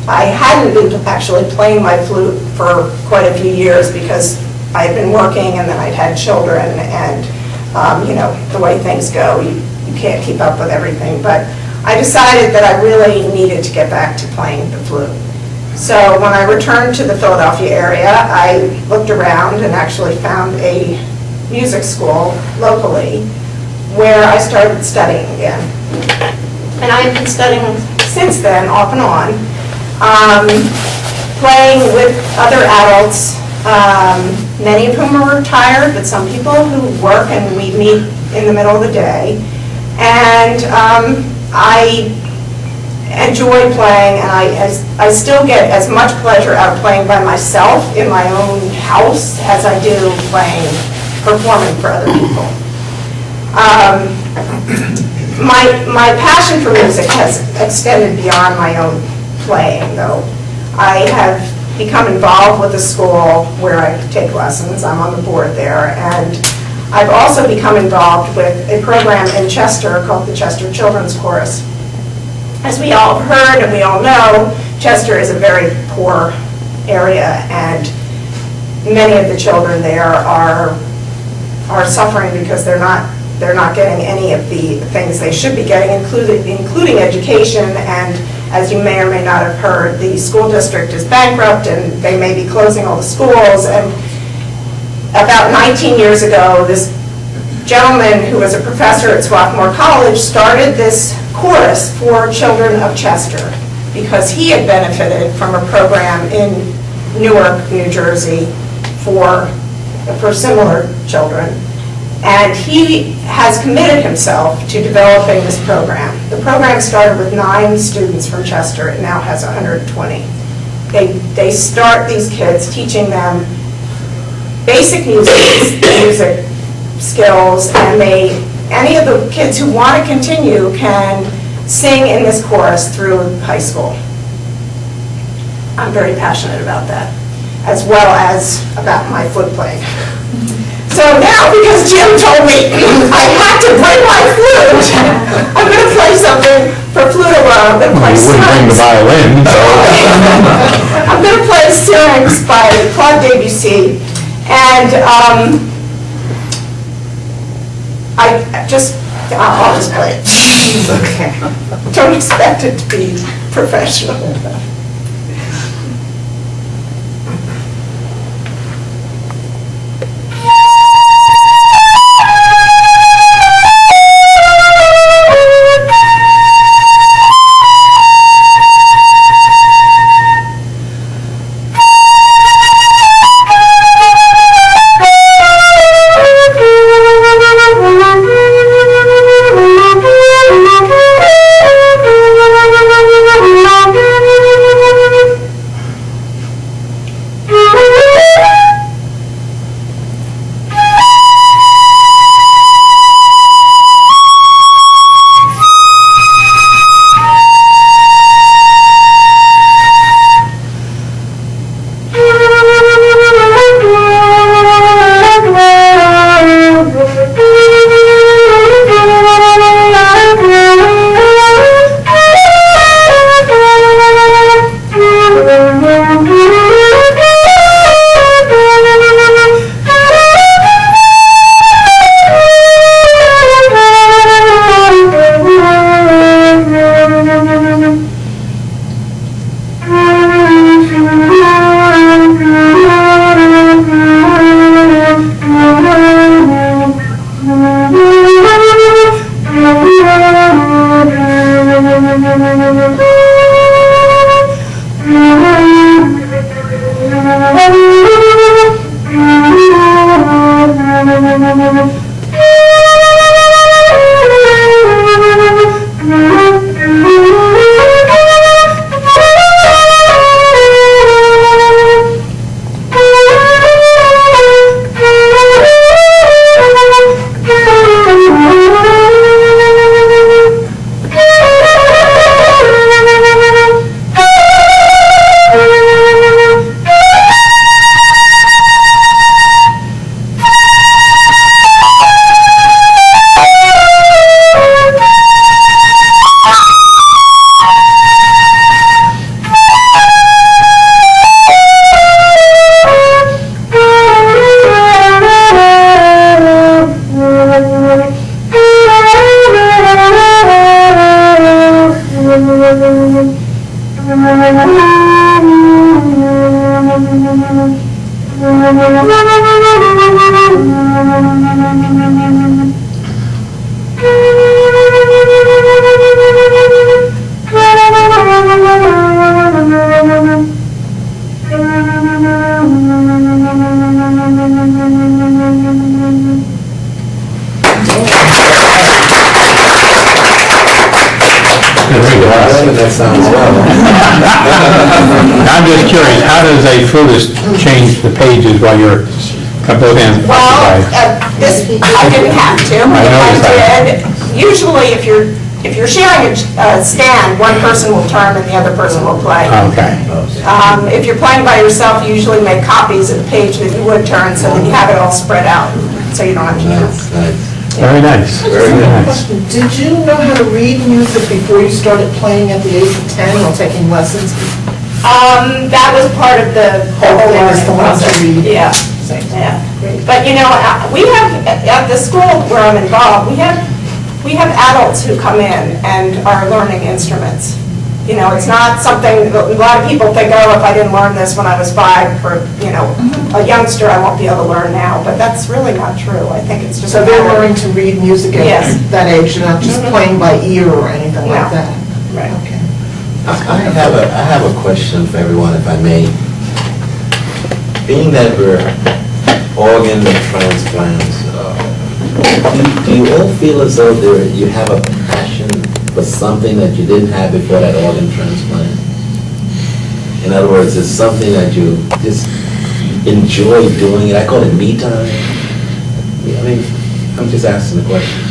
I hadn't been actually playing my flute for quite a few years because I had been working and then I'd had children, and you know, the way things go, you can't keep up with everything. But I decided that I really needed to get back to playing the flute. So when I returned to the Philadelphia area, I looked around and actually found a music school locally where I started studying again. And I've been studying since then, off and on, playing with other adults, many of whom are retired, but some people who work and we meet in the middle of the day. And I enjoy playing, and I still get as much pleasure out of playing by myself in my own house as I do performing for other people. My passion for music has extended beyond my own playing, though. I have become involved with a school where I take lessons. I'm on the board there, and I've also become involved with a program in Chester called the Chester Children's Chorus. As we all have heard and we all know, Chester is a very poor area, and many of the children there are suffering because they're not getting any of the things they should be getting, including education. And as you may or may not have heard, the school district is bankrupt and they may be closing all the schools. And about 19 years ago, this gentleman who was a professor at Swarthmore College started this chorus for children of Chester because he had benefited from a program in Newark, New Jersey for similar children. And he has committed himself to developing this program. The program started with 9 students from Chester. It now has 120. They start these kids teaching them basic music skills, and any of the kids who want to continue can sing in this chorus through high school. I'm very passionate about that, as well as about my flute playing. So now, because Jim told me I had to bring my flute, I'm going to play something for flute alone. I'm going to play You wouldn't bring the violin, so. I'm going to play Syrinx by Claude Debussy, and I'll just play it. Okay. Don't expect it to be professional. That sounds well. I'm just curious, how does a flutist change the pages while you're both hands Well, occupied? this, I didn't have to. I noticed that. Usually, if you're sharing a stand, one person will turn and the other person will play. Okay. If you're playing by yourself, you usually make copies of the page that you would turn so that you have it all spread out, so you don't have to Nice, nice. Very nice. Very Very good. nice. Did you know how to read music before you started playing at the age of 10 or taking lessons? That was part of the whole thing is learning to learn to process. read. Yeah, yeah. But you know, we have, at the school where I'm involved, we have adults who come in and are learning instruments. You know, it's not something, a lot of people think, oh, if I didn't learn this when I was 5, for, you know, a youngster, I won't be able to learn now. But that's really not true. I think it's just. So they're learning to read music at Yes. that age, you're not just playing by ear or anything like No. that? Right. Okay. I have a question for everyone, if I may. Being that we're organ transplants, do you all feel as though you have a passion for something that you didn't have before that organ transplant? In other words, it's something that you just enjoy doing it. I call it me time. I mean, I'm just asking the question.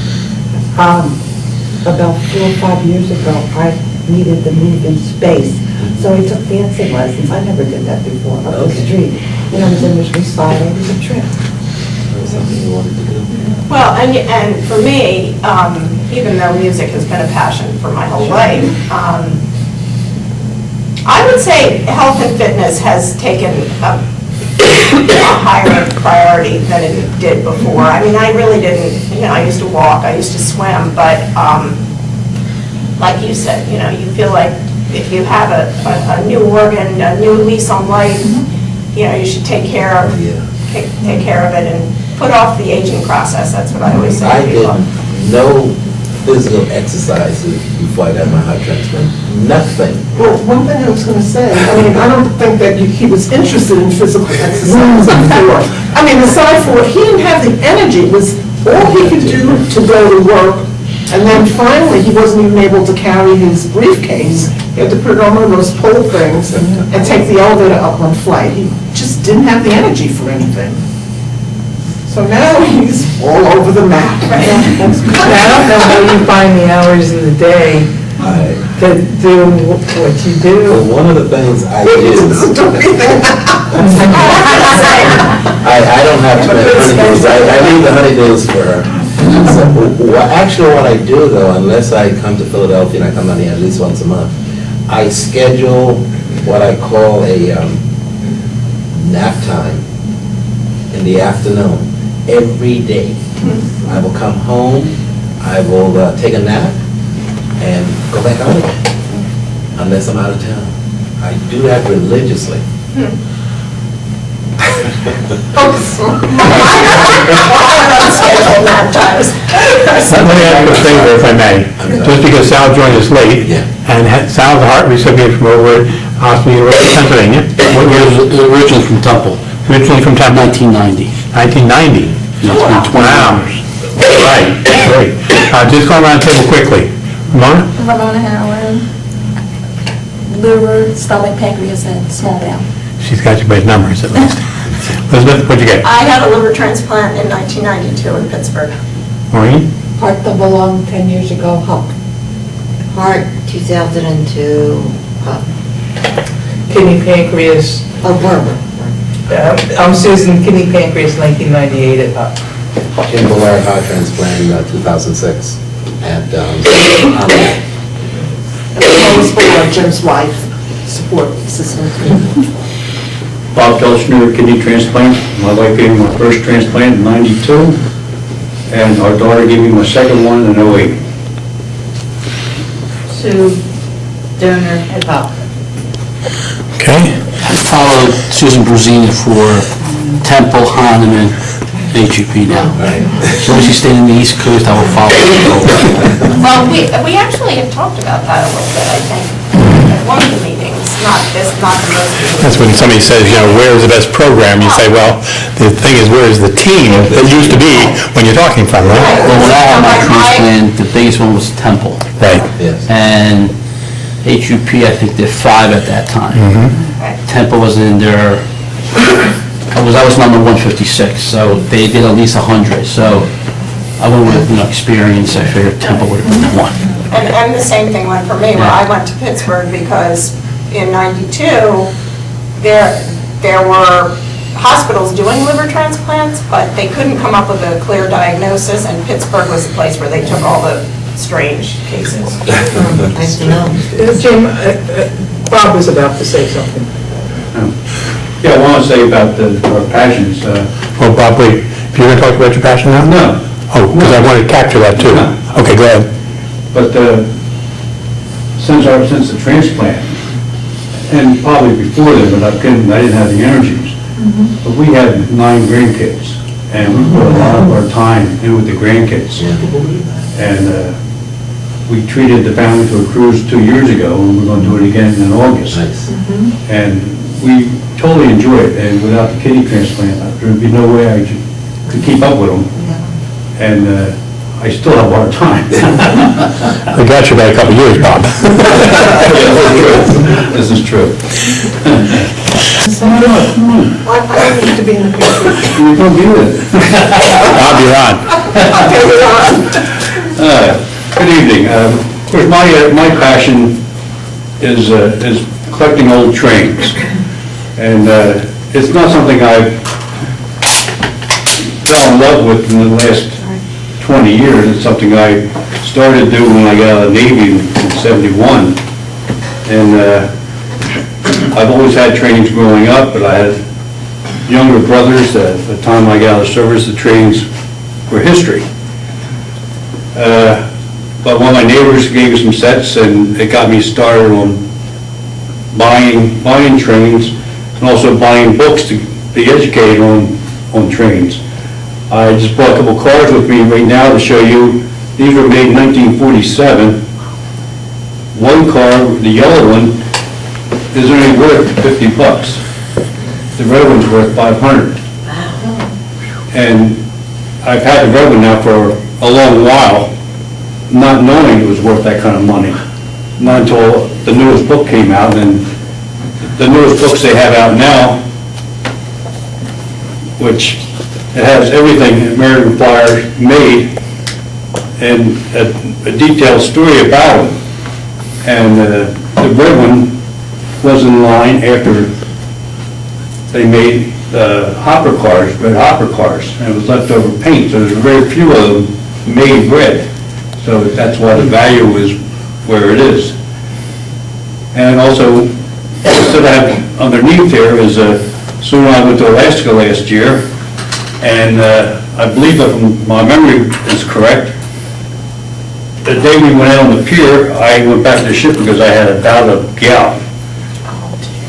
About 4 or 5 years ago, I needed to move in space, so I took dancing lessons. I never did that before, up the street. And I was in this recital, it was a trip. That was something you wanted to do? Well, and for me, even though music has been a passion for my whole life, I would say health and fitness has taken a higher priority than it did before. I mean, I really didn't, you know, I used to walk, I used to swim, but like you said, you know, you feel like if you have a new organ, a new lease on life, you know, you should take care of it and put off the aging process. That's what I always say I to did people. no physical exercises before I got my heart transplant. Nothing. Well, one thing I was going to say, I mean, I don't think that he was interested in physical exercise before. I mean, aside from what, he didn't have the energy, it was all he could do to go to work. And then finally, he wasn't even able to carry his briefcase. He had to put it on one of those pole things and take the elevator up on flight. He just didn't have the energy for anything. So now he's all over the map. I don't know how you find the hours in the day to do what you do. Well, one of the things I do, I don't have too many honeydews. I leave the honeydews for her. So, actually, what I do, though, unless I come to Philadelphia and I come down here at least once a month, I schedule what I call a nap time in the afternoon every day. I will come home, I will take a nap, and go back out again, unless I'm out of town. I do that religiously. Let me ask you a favor, if I may. Just because Sal joined us late, and Sal's a heart recipient from over at Hospital University of Pennsylvania. What year was it? Originally from Temple. Originally from Temple? 1990. 1990? Yeah, it's been 20 Wow. years. Right, great. Just go around the table quickly. Ramona? Ramona Howard, liver, stomach, pancreas, and small bowel. She's got your best numbers at least. Elizabeth, what'd you get? I had a liver transplant in 1992 in Pittsburgh. Maureen? Heart double lung 10 years ago, HUP. Heart, 2002. Kidney, pancreas. Oh, Barbara. I'm Susan, kidney, pancreas, 1998 at HUP. Jim Bullard, heart transplant, 2006 at Always for Jim's wife, support system. Bob Kelchner, kidney transplant. My wife gave me my first transplant in '92, and our daughter gave me my second one in '08. Sue, donor at HUP. Okay. I followed Susan Bruzina for Temple, Hahnemann, HEP now. As long as she's staying in the East Coast, I will follow her. Well, we actually have talked about that a little bit, I think, at one of the meetings, not the most. That's when somebody says, where's the best program? You say, well, the thing is, where's the team that used to be when you're talking from, right? Well, when I had my transplant, the biggest one was Temple. Right. Yes. And HUP, I think, did 5 at that time. Temple was in there, I was number 156, so they did at least 100. So I went with experience. I figured Temple would have been the one. And the same thing went for me, where I went to Pittsburgh because in '92, there were hospitals doing liver transplants, but they couldn't come up with a clear diagnosis, and Pittsburgh was the place where they took all the strange cases. Nice to know. Jim, Bob was about to say something. Yeah, I want to say about our passions. Oh, Bob, wait, if you're going to talk about your passion now? No, Oh, because I wanted to capture that too. No. Okay, go ahead. but since the transplant, and probably before then, but I didn't have the energies. But we had 9 grandkids, and we put a lot of our time in with the grandkids. And we treated the family to a cruise 2 years ago, and we're going to do it again in August. Nice. And we totally enjoy it, and without the kidney transplant, there'd be no way I could keep up with them. And I still have a lot of time. We got you about a couple of years, Bob. This is true. I don't need to be in the picture. You don't do it. Bob, you're on. Good evening. Of course, my passion is collecting old trains. And it's not something I fell in love with in the last 20 years. It's something I started doing when I got out of the Navy in '71. And I've always had trains growing up, but I had younger brothers. At the time I got out of service, the trains were history. But one of my neighbors gave me some sets, and it got me started on buying trains, and also buying books to be educated on trains. I just brought a couple cards with me right now to show you. These were made in 1947. One car, the yellow one, is only worth $50. The red one's worth $500. And I've had the red one now for a long while, not knowing it was worth that kind of money. Not until the newest book came out, and the newest books they have out now, which it has everything American Flyer made and a detailed story about them. And the red one was in line after they made hopper cars, red hopper cars, and it was leftover paint, so there's very few of them made red. So that's why the value is where it is. And also, what I have underneath here is, Sue and I went to Alaska last year, and I believe if my memory is correct, the day we went out on the pier, I went back to the ship because I had a bout of gout.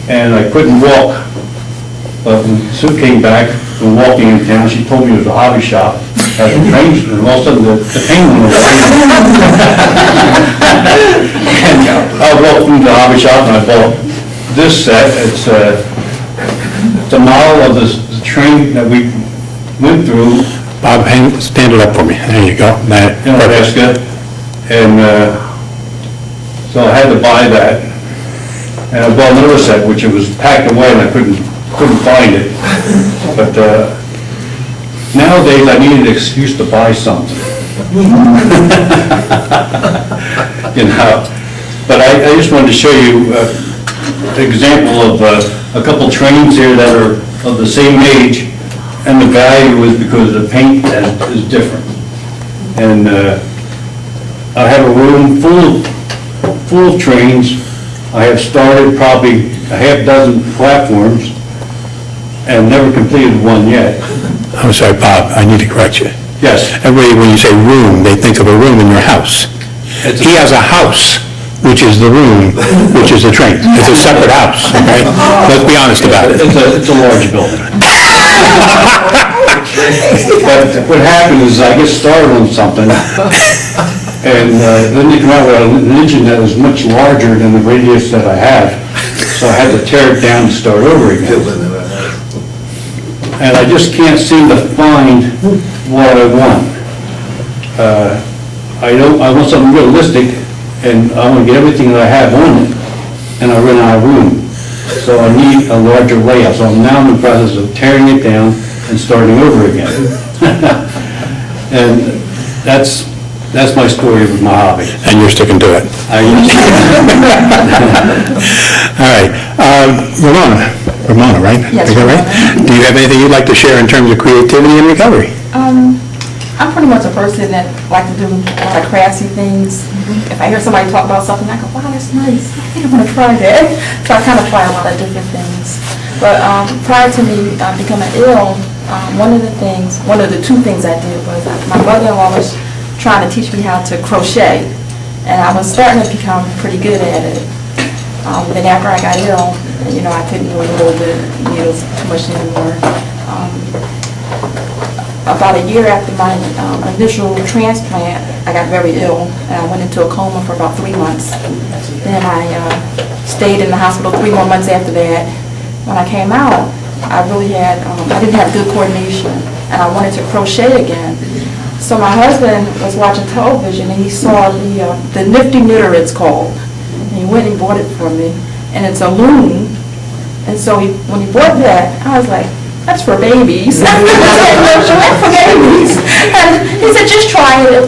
And I couldn't walk But when Sue came back from walking in town, she told me it was a hobby shop, had a train, and all of a sudden the pain went away. And I walked into the hobby shop and I bought this set. It's a model of the train that we went through. Bob, stand it up for me. There you go. That's good. And so I had to buy that. And I bought another set, which it was packed away and I couldn't find it. But nowadays I need an excuse to buy something. You know. But I just wanted to show you an example of a couple trains here that are of the same age, and the value is because the paint is different. And I have a room full of trains. I have started probably a half dozen platforms and never completed one yet. I'm sorry, Bob, I need to correct you. Yes. Everybody, when you say room, they think of a room in your house. He has a house, which is the room, which is the train. It's a separate house, okay? Let's be honest about it. It's a large building. But what happened is I get started on something, and then they come out with an engine that is much larger than the radius that I have, so I had to tear it down and start over again. And I just can't seem to find what I want. I want something realistic, and I want to get everything that I have on it, and I run out of room. So I need a larger layout. So now I'm in the process of tearing it down and starting over again. And that's my story with my hobby. And you're sticking to it. All right. Ramona, right? Yes, Is that right? Do you have anything you'd like to share in terms of creativity and recovery? I'm pretty much a person that like to do a lot of craftsy things. If I hear somebody talk about something, I go, wow, that's nice. I think I'm going to try that. So I kind of try a lot of different things. But prior to me becoming ill, one of the two things I did was my mother-in-law was trying to teach me how to crochet. And I was starting to become pretty good at it. Then after I got ill, I couldn't really hold the needles too much anymore. About a year after my initial transplant, I got very ill, and I went into a coma for about 3 months. Then I stayed in the hospital 3 more months after that. When I came out, I didn't have good coordination, and I wanted to crochet again. So my husband was watching television, and he saw the Nifty Knitter, it's called. And he went and bought it for me, and it's a loom. And so when he bought that, I was like, that's for babies. I said, no, that's for babies. And he said, just try it.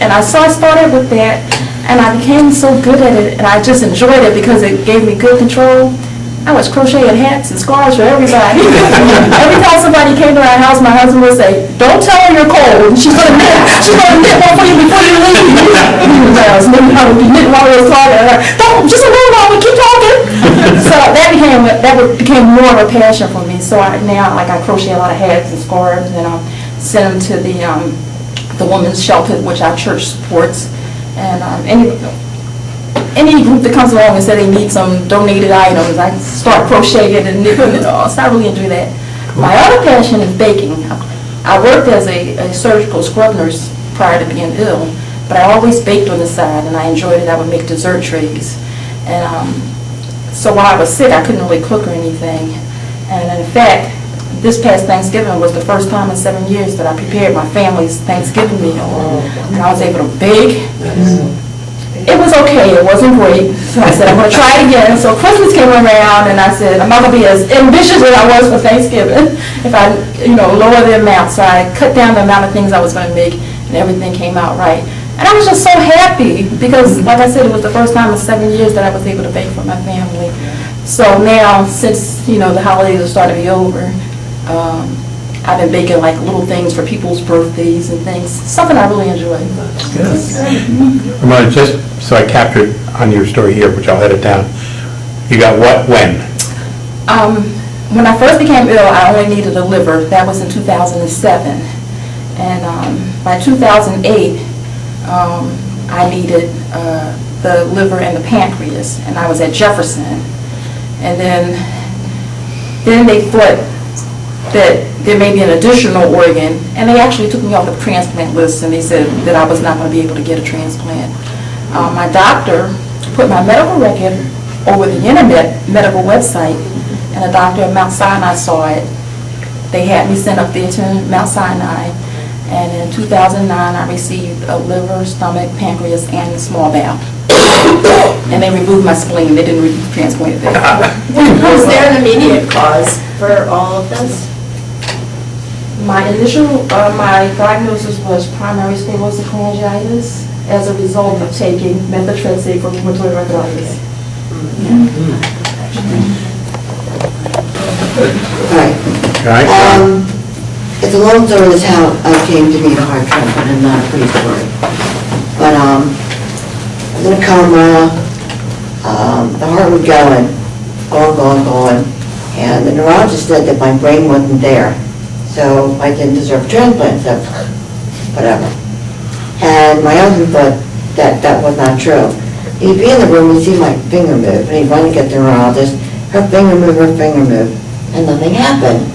And I started with that, and I became so good at it, and I just enjoyed it because it gave me good control. I was crocheting hats and scarves for everybody. Every time somebody came to our house, my husband would say, don't tell her you're cold. She's going to knit one for you before you leave. I was knitting while we were talking. Don't, just a little while, keep talking. So that became more of a passion for me. So now I crochet a lot of hats and scarves, and send them to the women's shelter, which our church supports. And any group that comes along and says they need some donated items, I start crocheting and knitting it all. So I really enjoy that. Cool. My other passion is baking. I worked as a surgical scrub nurse prior to being ill, but I always baked on the side, and I enjoyed it. I would make dessert trays. And so while I was sick, I couldn't really cook or anything. And in fact, this past Thanksgiving was the first time in 7 years that I prepared my family's Thanksgiving meal. And I was able to bake. It was okay, it wasn't great. So I said, I'm going to try it again. So Christmas came around, and I said, I'm not going to be as ambitious as I was for Thanksgiving if I, lower the amount. So I cut down the amount of things I was going to make, and everything came out right. And I was just so happy because, like I said, it was the first time in 7 years that I was able to bake for my family. So now, since, the holidays are starting to be over, I've been baking like little things for people's birthdays and things. Something I really enjoy. Ramona, just so I captured on your story here, which I'll edit down, you got what, when? When I first became ill, I only needed a liver. That was in 2007. And by 2008, I needed the liver and the pancreas, and I was at Jefferson. And then Then they thought that there may be an additional organ, and they actually took me off the transplant list, and they said that I was not going to be able to get a transplant. My doctor put my medical record over the internet medical website, and a doctor at Mount Sinai saw it. They had me sent up there to Mount Sinai, and in 2009 I received a liver, stomach, pancreas, and small bowel. And they removed my spleen. They didn't transplant it there. Was there an immediate cause for all of this? My diagnosis was primary sclerosing cholangitis as a result of taking methotrexate for rheumatoid arthritis. Right. It's a long story as how I came to meet a heart transplant and not a pretty story. But I was in a coma, the heart was going, and the neurologist said that my brain wasn't there, so I didn't deserve a transplant, so whatever. And my husband thought that that was not true. He'd be in the room, he'd see my finger move, and he'd run to get the neurologist, her finger move, and nothing happened.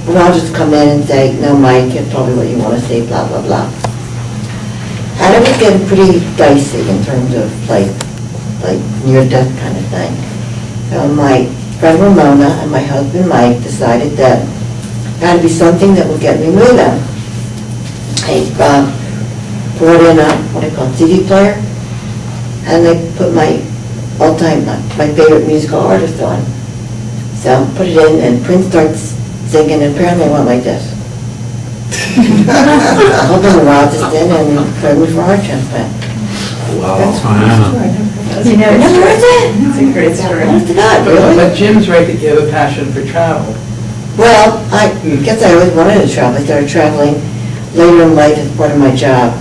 The neurologist would come in and say, no, Mike, it's probably what you want to see, blah, blah, blah. And it was getting pretty dicey in terms of like near-death kind of thing. So my friend Ramona and my husband Mike decided that there had to be something that would get me moving. They brought in a, what do you call it, CD player, and they put my all-time, my favorite musical artist on. So put it in, and Prince starts singing, and apparently I went like this. I hold the neurologist in and cleared me for heart transplant. Wow. You never heard that? It's a great story. Honest to God, really? But Jim's right that you have a passion for travel. Well, I guess I always wanted to travel. I started traveling later in life as part of my job,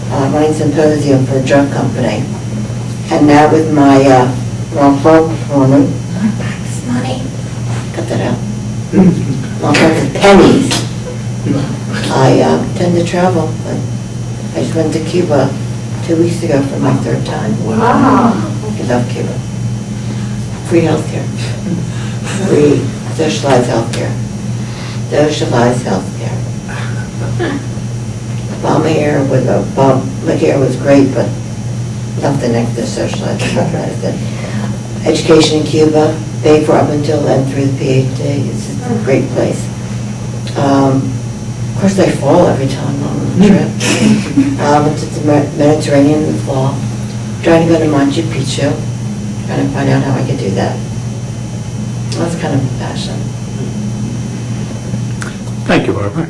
running symposium for a drug company. And now with my non-farm performance, this money, cut that out. Non-farm pennies. I tend to travel. I just went to Cuba 2 weeks ago for my third time. Wow. I love Cuba. Free healthcare. Free socialized healthcare. Socialized healthcare. Obamacare was great, but nothing next to socialized medicine. Education in Cuba, paid for up until then through the PhD. It's a great place. Of course, I fall every time I'm on a trip. It's the Mediterranean in the fall. Trying to go to Machu Picchu. Trying to find out how I could do that. That's kind of a passion. Thank you, Barbara.